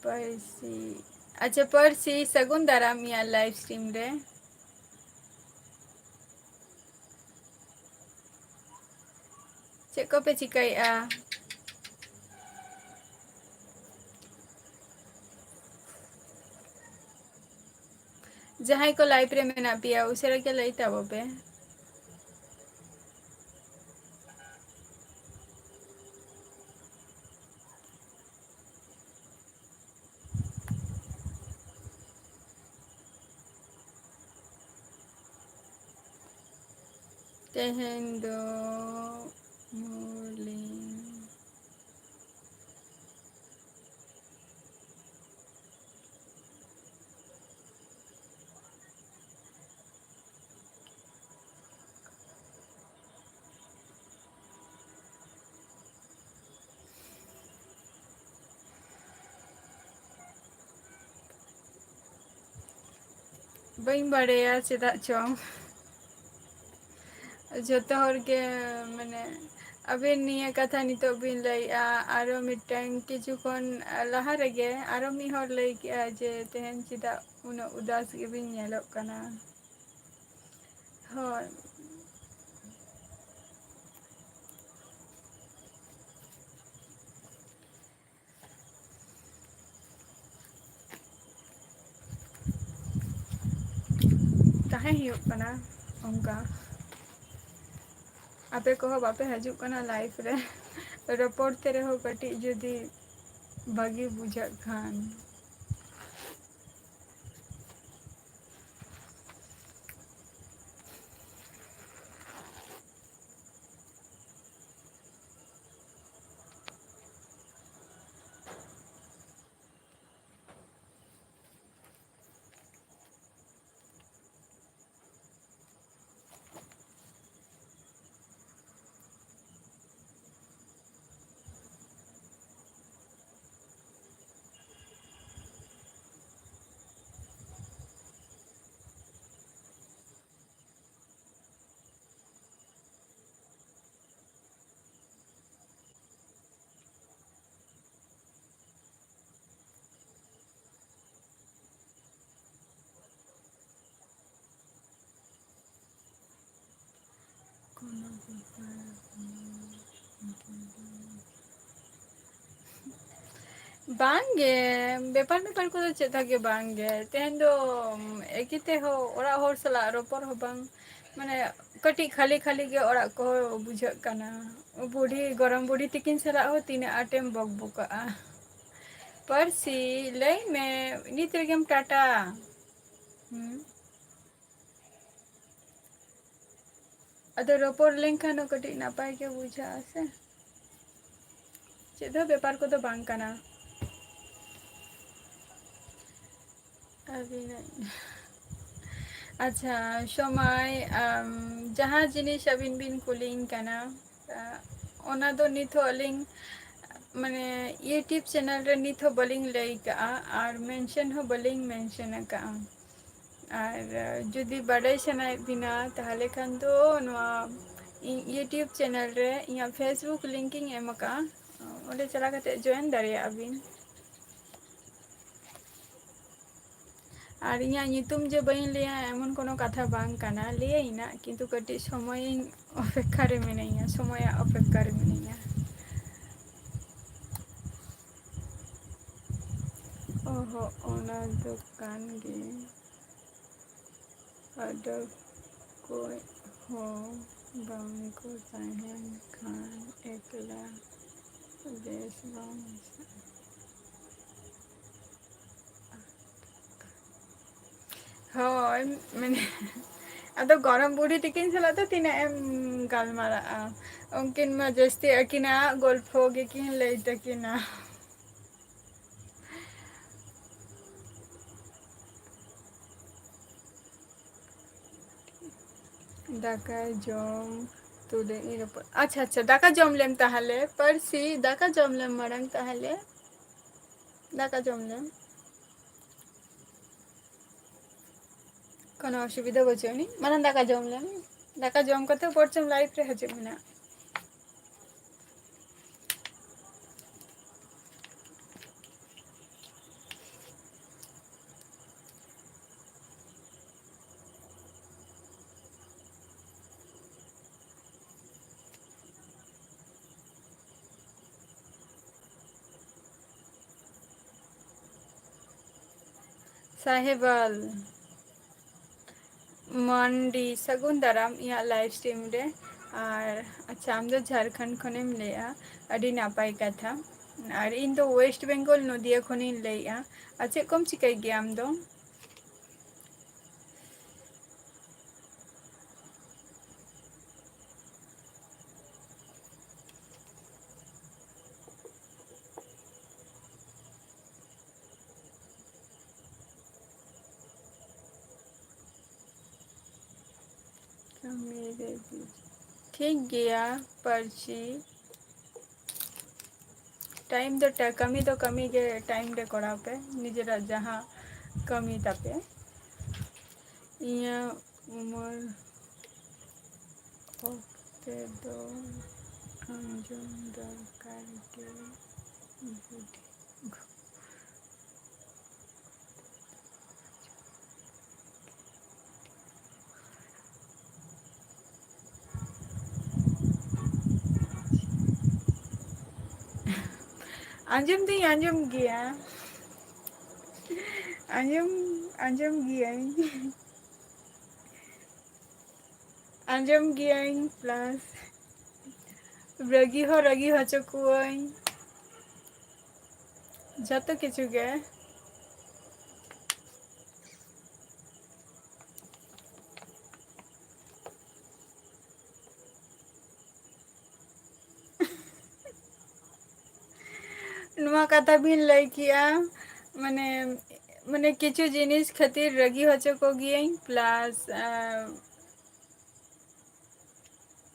ᱯᱟᱹᱨᱥᱤ ᱟᱪᱪᱷᱟ ᱯᱟᱹᱨᱥᱤ ᱥᱟᱹᱜᱩᱱ ᱫᱟᱨᱟᱢ ᱤᱧᱟᱹᱜ ᱞᱟᱭᱤᱯᱷ ᱥᱴᱨᱤᱢ ᱨᱮ ᱪᱮᱫ ᱠᱚᱯᱮ ᱪᱤᱠᱟᱹᱭᱮᱫᱼᱟ ᱡᱟᱦᱟᱸᱭ ᱠᱚ ᱞᱟᱭᱤᱯᱷ ᱨᱮ ᱢᱮᱱᱟᱜ ᱯᱮᱭᱟ ᱩᱥᱟᱹᱨᱟ ᱜᱮ ᱞᱟᱹᱭ ᱛᱟᱵᱚ ᱯᱮ ᱛᱮᱦᱮᱧ ᱫᱚ ᱢᱩᱨᱞᱤᱱ ᱵᱟᱹᱧ ᱵᱟᱲᱟᱭᱟ ᱪᱮᱫᱟᱜ ᱪᱚᱝ ᱡᱚᱛᱚ ᱦᱚᱲ ᱜᱮ ᱢᱟᱱᱮ ᱟᱹᱵᱤᱱ ᱱᱤᱭᱟᱹ ᱠᱟᱛᱷᱟ ᱱᱤᱛᱚᱜ ᱵᱤᱱ ᱞᱟᱹᱭᱮᱜᱼᱟ ᱟᱨᱚ ᱢᱤᱫᱴᱟᱝ ᱠᱤᱪᱷᱩ ᱠᱷᱚᱱ ᱞᱟᱦᱟ ᱨᱮᱜᱮ ᱟᱨᱚ ᱢᱤᱫ ᱦᱚᱲ ᱞᱟᱹᱭ ᱠᱮᱜᱼᱟ ᱡᱮ ᱛᱮᱦᱮᱧ ᱪᱮᱫᱟᱜ ᱩᱱᱟᱹᱜ ᱩᱫᱟᱥ ᱜᱮᱵᱤᱱ ᱧᱮᱞᱚᱜ ᱠᱟᱱᱟ ᱦᱳᱭ ᱛᱟᱦᱮᱸ ᱦᱩᱭᱩᱜ ᱠᱟᱱᱟ ᱚᱱᱠᱟ ᱟᱯᱮ ᱠᱚᱦᱚᱸ ᱵᱟᱯᱮ ᱦᱤᱡᱩᱜ ᱠᱟᱱᱟ ᱞᱟᱭᱤᱯᱷ ᱨᱮ ᱨᱚᱯᱚᱲ ᱛᱮ ᱨᱮᱦᱚᱸ ᱠᱟᱹᱴᱤᱡ ᱡᱩᱫᱤ ᱵᱷᱟᱹᱜᱤ ᱵᱩᱡᱷᱟᱹᱜ ᱠᱷᱟᱱ ᱵᱟᱝᱜᱮ ᱵᱮᱯᱟᱨ ᱠᱚᱫᱚ ᱪᱮᱫ ᱜᱮ ᱵᱟᱝᱜᱮ ᱛᱮᱦᱮᱧ ᱫᱚ ᱮᱠᱤ ᱛᱮᱦᱚᱸ ᱚᱲᱟᱜ ᱦᱚᱲ ᱥᱟᱞᱟᱜ ᱨᱚᱯᱚᱲ ᱦᱚᱸ ᱵᱟᱝ ᱢᱟᱱᱮ ᱠᱟᱹᱴᱤᱡ ᱠᱷᱟᱹᱞᱤ ᱠᱷᱟᱹᱞᱤ ᱜᱮ ᱚᱲᱟᱜ ᱠᱚ ᱵᱩᱡᱷᱟᱹᱜ ᱠᱟᱱᱟ ᱵᱩᱰᱷᱤ ᱜᱚᱲᱚᱢ ᱵᱩᱰᱷᱤ ᱛᱤᱠᱤᱱ ᱥᱟᱞᱟᱜ ᱦᱚᱸ ᱛᱤᱱᱟᱹᱜ ᱟᱸᱴᱮᱢ ᱵᱚᱠ ᱵᱚᱠᱟᱜᱼᱟ ᱯᱟᱹᱨᱥᱤ ᱞᱟᱹᱭ ᱢᱮ ᱱᱤᱛ ᱨᱮᱜᱮᱢ ᱴᱟᱴᱟ ᱦᱩᱸ ᱟᱫᱚ ᱨᱚᱯᱚᱲ ᱞᱮᱱᱠᱷᱟᱱ ᱦᱚᱸ ᱠᱟᱹᱴᱤᱡ ᱱᱟᱯᱟᱭ ᱜᱮ ᱵᱩᱡᱷᱟᱹᱜᱼᱟ ᱥᱮ ᱪᱮᱫ ᱦᱚᱸ ᱵᱮᱯᱟᱨ ᱠᱚᱫᱚ ᱵᱟᱝ ᱠᱟᱱᱟ ᱟᱹᱵᱤᱱᱟᱜ ᱟᱪᱪᱷᱟ ᱥᱚᱢᱟᱭ ᱡᱟᱦᱟᱸ ᱡᱤᱱᱤᱥ ᱟᱹᱵᱤᱱ ᱵᱤᱱ ᱠᱩᱞᱤᱧ ᱠᱟᱱᱟ ᱚᱱᱟ ᱫᱚ ᱱᱤᱛᱚᱜ ᱟᱹᱞᱤᱧ ᱢᱟᱱᱮ ᱤᱭᱩᱴᱩᱵᱽ ᱪᱮᱱᱮᱞ ᱨᱮ ᱱᱤᱛ ᱦᱚᱸ ᱵᱟᱹᱞᱤᱧ ᱞᱟᱹᱭ ᱠᱟᱜᱼᱟ ᱟᱨ ᱢᱮᱱᱥᱮᱱ ᱦᱚᱸ ᱵᱟᱹᱞᱤᱧ ᱢᱮᱱᱥᱮᱱ ᱟᱠᱟᱜᱼᱟ ᱟᱨ ᱡᱩᱫᱤ ᱵᱟᱰᱟᱭ ᱥᱟᱱᱟᱭᱮᱫ ᱵᱤᱱᱟ ᱛᱟᱦᱚᱞᱮ ᱠᱷᱟᱱ ᱫᱚ ᱱᱚᱣᱟ ᱤᱧ ᱤᱭᱩᱴᱩᱵᱽ ᱪᱮᱱᱮᱞ ᱨᱮ ᱤᱧᱟᱹᱜ ᱯᱷᱮᱥᱵᱩᱠ ᱞᱤᱝᱠ ᱤᱧ ᱮᱢ ᱟᱠᱟᱜᱼᱟ ᱚᱸᱰᱮ ᱪᱟᱞᱟᱣ ᱠᱟᱛᱮᱫ ᱡᱚᱭᱮᱱ ᱫᱟᱲᱮᱭᱟᱜᱼᱟ ᱵᱤᱱ ᱟᱨ ᱤᱧᱟᱹᱜ ᱧᱩᱛᱩᱢ ᱡᱮ ᱵᱟᱹᱧ ᱞᱟᱹᱭᱟ ᱮᱢᱚᱱ ᱠᱳᱱᱳ ᱠᱟᱛᱷᱟ ᱵᱟᱝ ᱠᱟᱱᱟ ᱞᱟᱹᱭᱟᱹᱧ ᱱᱟᱜ ᱠᱤᱱᱛᱩ ᱠᱟᱹᱴᱤᱡ ᱥᱚᱢᱚᱭᱤᱧ ᱚᱯᱮᱠᱠᱷᱟ ᱨᱮ ᱢᱤᱱᱟᱹᱧᱟ ᱥᱚᱢᱚᱭᱟᱜ ᱚᱯᱮᱠᱠᱷᱟ ᱨᱮ ᱢᱤᱱᱟᱹᱧᱟ ᱚ ᱦᱚᱸ ᱚᱱᱟ ᱫᱚ ᱠᱟᱱ ᱜᱮ ᱟᱫᱚ ᱠᱚᱭ ᱦᱚᱸ ᱵᱟᱝᱠᱚ ᱛᱟᱦᱮᱱ ᱠᱷᱟᱱ ᱮᱠᱞᱟ ᱵᱮᱥ ᱵᱟᱝ ᱦᱳᱭ ᱢᱟᱱᱮ ᱟᱫᱚ ᱜᱚᱲᱚᱢ ᱵᱩᱰᱷᱤ ᱛᱤᱠᱤᱱ ᱥᱟᱞᱟᱜ ᱫᱚ ᱛᱤᱱᱟᱹᱜ ᱮᱢ ᱜᱟᱞᱢᱟᱨᱟᱜᱼᱟ ᱩᱱᱠᱤᱱ ᱢᱟ ᱡᱟᱹᱥᱛᱤ ᱟᱹᱠᱤᱱᱟᱜ ᱜᱚᱞᱯᱷᱚ ᱜᱮᱠᱤᱱ ᱞᱟᱹᱭ ᱛᱟᱹᱠᱤᱱᱟ ᱫᱟᱠᱟ ᱡᱚᱢ ᱛᱩᱞᱩᱡ ᱤᱧ ᱨᱚᱯᱚᱲ ᱟᱪᱪᱷᱟ ᱟᱪᱪᱷᱟ ᱫᱟᱠᱟ ᱡᱚᱢ ᱞᱮᱢ ᱛᱟᱦᱚᱞᱮ ᱯᱟᱹᱨᱥᱤ ᱫᱟᱠᱟ ᱡᱚᱢ ᱞᱮᱢ ᱢᱟᱲᱟᱝ ᱛᱟᱦᱚᱞᱮ ᱫᱟᱠᱟ ᱡᱚᱢ ᱞᱮᱢ ᱠᱳᱱᱳ ᱚᱥᱩᱵᱤᱫᱷᱟ ᱵᱟᱹᱪᱩᱜ ᱟᱹᱱᱤᱡ ᱢᱟᱲᱟᱝ ᱫᱟᱠᱟ ᱡᱚᱢ ᱞᱮᱢ ᱫᱟᱠᱟ ᱡᱚᱢ ᱠᱟᱛᱮ ᱵᱚᱨᱪᱚᱢ ᱞᱟᱭᱤᱵᱷ ᱨᱮ ᱦᱤᱡᱩᱜ ᱢᱮ ᱱᱟᱜ ᱥᱟᱦᱮᱵᱟᱞ ᱢᱟᱱᱰᱤ ᱥᱟᱹᱜᱩᱱ ᱫᱟᱨᱟᱢ ᱤᱧᱟᱹᱜ ᱞᱟᱭᱤᱵᱷ ᱥᱴᱨᱤᱢ ᱨᱮ ᱟᱨ ᱟᱪᱪᱷᱟ ᱟᱢ ᱫᱚ ᱡᱷᱟᱲᱠᱷᱚᱸᱰ ᱠᱷᱚᱱᱮᱢ ᱞᱟᱹᱭᱮᱜᱼᱟ ᱟᱹᱰᱤ ᱱᱟᱯᱟᱭ ᱠᱟᱛᱷᱟ ᱟᱨ ᱤᱧ ᱫᱚ ᱳᱭᱮᱥᱴ ᱵᱮᱝᱜᱚᱞ ᱱᱚᱫᱤᱭᱟ ᱠᱷᱚᱱᱤᱧ ᱞᱟᱹᱭᱮᱜᱼᱟ ᱟᱨ ᱪᱮᱫ ᱠᱚᱢ ᱪᱤᱠᱟᱹᱭ ᱜᱮᱭᱟ ᱟᱢ ᱫᱚ ᱠᱟᱹᱢᱤ ᱨᱮ ᱴᱷᱤᱠ ᱜᱮᱭᱟ ᱯᱟᱹᱨᱪᱤ ᱴᱟᱭᱤᱢ ᱫᱚ ᱠᱟᱹᱢᱤ ᱫᱚ ᱠᱟᱹᱢᱤ ᱜᱮ ᱴᱟᱭᱤᱢ ᱨᱮ ᱠᱚᱨᱟᱣ ᱯᱮ ᱱᱤᱡᱮᱨᱟᱜ ᱡᱟᱦᱟᱸ ᱠᱟᱹᱢᱤ ᱛᱟᱯᱮ ᱤᱧᱟᱹᱜ ᱩᱢᱟᱹᱨ ᱚᱠᱛᱮ ᱫᱚ ᱟᱸᱡᱚᱢ ᱫᱚᱨᱠᱟᱨ ᱜᱮ ᱵᱩᱰᱷᱤ ᱟᱸᱡᱚᱢ ᱫᱩᱧ ᱟᱸᱡᱚᱢ ᱜᱮᱭᱟ ᱟᱸᱡᱚᱢ ᱟᱸᱡᱚᱢ ᱜᱤᱭᱟᱹᱧ ᱟᱸᱡᱚᱢ ᱜᱤᱭᱟᱹᱧ ᱯᱞᱟᱥ ᱨᱟᱹᱜᱤ ᱦᱚᱸ ᱨᱟᱹᱜᱤ ᱦᱚᱪᱚ ᱠᱚᱣᱟᱹᱧ ᱡᱚᱛᱚ ᱠᱤᱪᱷᱩ ᱜᱮ ᱱᱚᱣᱟ ᱠᱟᱛᱷᱟ ᱵᱤᱱ ᱞᱟᱹᱭ ᱠᱮᱜᱼᱟ ᱢᱟᱱᱮ ᱢᱟᱱᱮ ᱠᱤᱪᱷᱩ ᱡᱤᱱᱤᱥ ᱠᱷᱟᱹᱛᱤᱨ ᱨᱟᱹᱜᱤ ᱦᱚᱪᱚ ᱠᱚᱜᱤᱭᱟᱹᱧ ᱯᱞᱟᱥ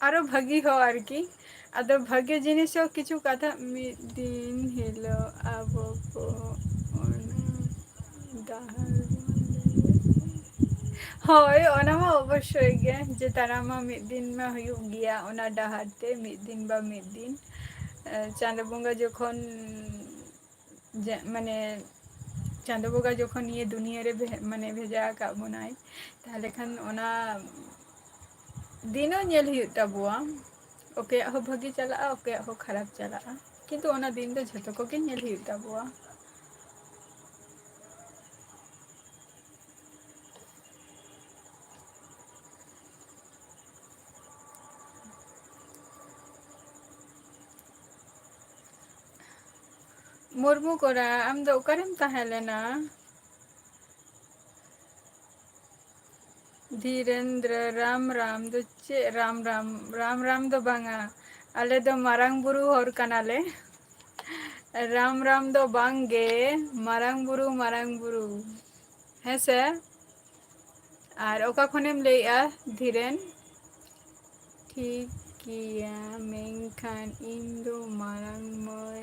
ᱟᱨᱚ ᱵᱷᱟᱹᱜᱤ ᱦᱚᱸ ᱟᱨᱠᱤ ᱟᱫᱚ ᱵᱷᱟᱜᱮ ᱡᱤᱱᱤᱥ ᱦᱚᱸ ᱠᱤᱪᱷᱩ ᱠᱟᱛᱷᱟ ᱢᱤᱫ ᱫᱤᱱ ᱦᱤᱞᱳᱜ ᱟᱵᱚ ᱠᱚ ᱚᱱᱟ ᱰᱟᱦᱟᱨ ᱦᱳᱭ ᱚᱱᱟ ᱢᱟ ᱚᱵᱚᱥᱥᱳᱭ ᱜᱮ ᱡᱮ ᱛᱟᱲᱟᱢ ᱢᱟ ᱢᱤᱫ ᱫᱤᱱ ᱢᱟ ᱦᱩᱭᱩᱜ ᱜᱮᱭᱟ ᱚᱱᱟ ᱰᱟᱦᱟᱨ ᱛᱮ ᱢᱤᱫ ᱫᱤᱱ ᱵᱟ ᱢᱤᱫ ᱫᱤᱱ ᱪᱟᱸᱫᱳ ᱵᱚᱸᱜᱟ ᱡᱚᱠᱷᱚᱱ ᱢᱟᱱᱮ ᱪᱟᱸᱫᱳ ᱵᱚᱸᱜᱟ ᱡᱚᱠᱷᱚᱱ ᱱᱤᱭᱟᱹ ᱫᱩᱱᱤᱭᱟᱹ ᱨᱮ ᱢᱟᱱᱮ ᱵᱷᱮᱡᱟ ᱟᱠᱟᱫ ᱵᱚᱱᱟᱭ ᱛᱟᱦᱞᱮ ᱠᱷᱟᱱ ᱚᱱᱟ ᱫᱤᱱᱳ ᱧᱮᱞ ᱦᱩᱭᱩᱜ ᱛᱟᱵᱚᱣᱟ ᱚᱠᱚᱭᱟᱜ ᱦᱚᱸ ᱵᱷᱟᱹᱜᱤ ᱪᱟᱞᱟᱜᱼᱟ ᱚᱠᱚᱭᱟᱜ ᱦᱚᱸ ᱠᱷᱟᱨᱟᱯ ᱪᱟᱞᱟᱜᱼᱟ ᱠᱤᱱᱛᱩ ᱚᱱᱟ ᱫᱤᱱ ᱫᱚ ᱡᱷᱚᱛᱚ ᱠᱚᱜᱮ ᱧᱮᱞ ᱦᱩᱭᱩᱜ ᱛᱟᱵᱚᱣᱟ मुर्मू कोरा आम दो ओकरेम ताहे लेना? धीरेन्द्र राम राम दो चे राम राम राम राम दो बांगा आले दो मारांग बुरु हर कनाले राम राम दो बांगे मारांग बुरु हैं से और ओका खनेम लेया धीरेन ठीक किया मेंखान इन दो मारांग मय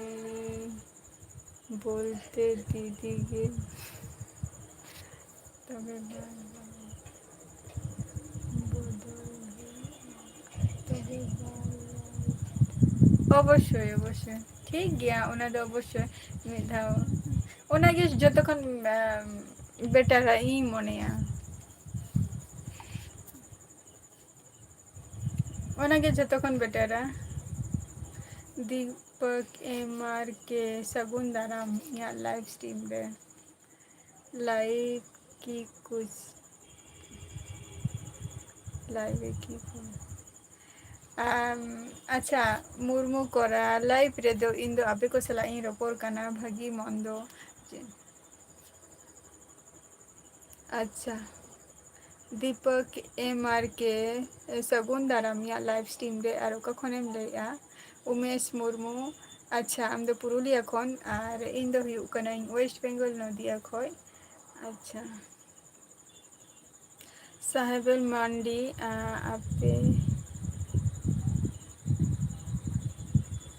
बोलते दीदी के तबे অবশ্যই অবশ্যই ঠিক গিয়া ওনা দো অবশ্যই মিধাও ওনা গে যতক্ষণ বেটার ই মনেয়া ওনা গে যতক্ষণ বেটার दीपक एमआर के सगुन दाराम या लाइव स्ट्रीम रे लाइव की कुछ लाइव की अच्छा मुर्मू कोरा लाइव रे दो इन दो अबे को सला इन रपोर कना भागी मंदो अच्छा दीपक एमआर के सगुन दाराम या लाइव स्ट्रीम रे आरो कखनेम लेया उमेश मुर्मू अच्छा आम दो पुरुलिया खन और इन दो हुयु कना वेस्ट बेंगल नदिया खय अच्छा साहेबल मांडी आपे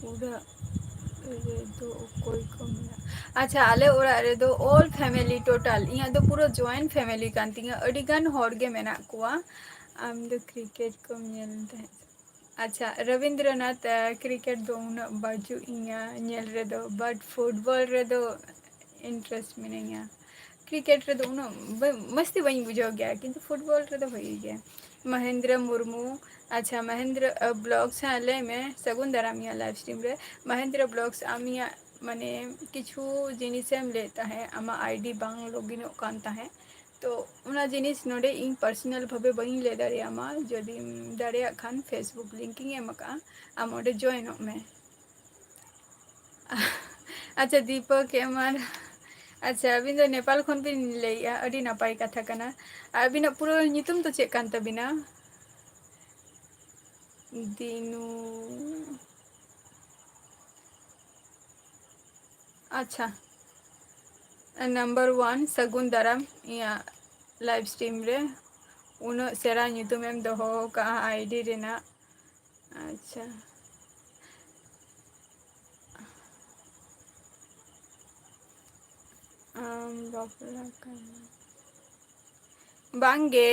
पूरा रेदो कोई को मिला अच्छा आले ओरा रेदो ऑल फैमिली टोटल इया दो पूरा जॉइंट फैमिली कान तिंगा अडी गान हॉर गे मेना कुआ आम दो क्रिकेट को मिलते अच्छा रविंद्रनाथ क्रिकेट दो उना बाजू इया नेल रेदो बट फुटबॉल रेदो इंटरेस्ट मिनेंगा क्रिकेट रे दो उना मस्ती बई बुझो गया किंतु फुटबॉल रे दो होई गया महेंद्र मुर्मू अच्छा महेंद्र ब्लॉग्स आले में सगुन दारामिया लाइव स्ट्रीम रे महेंद्र ब्लॉग्स आमिया माने किछु जिनिसम लेता है आमा आईडी बांग लॉगिन कानता है तो उना जिनिस नोडे इन पर्सनल भावे बई ले दारे आमा जदि दारे खान फेसबुक लिंकिंग एमका आम ओडे जॉइन में अच्छा दीपक एमार अच्छा अबिन दो नेपाल खन बिन लेया अडी नापाय कथा कना अबिना पूरा नितुम तो चेक कान तबिना दिनु अच्छा नंबर 1 सगुन दाराम या लाइव स्ट्रीम रे उनो सेरा नितुम एम दोहो का आईडी रेना अच्छा बापला करना बांगे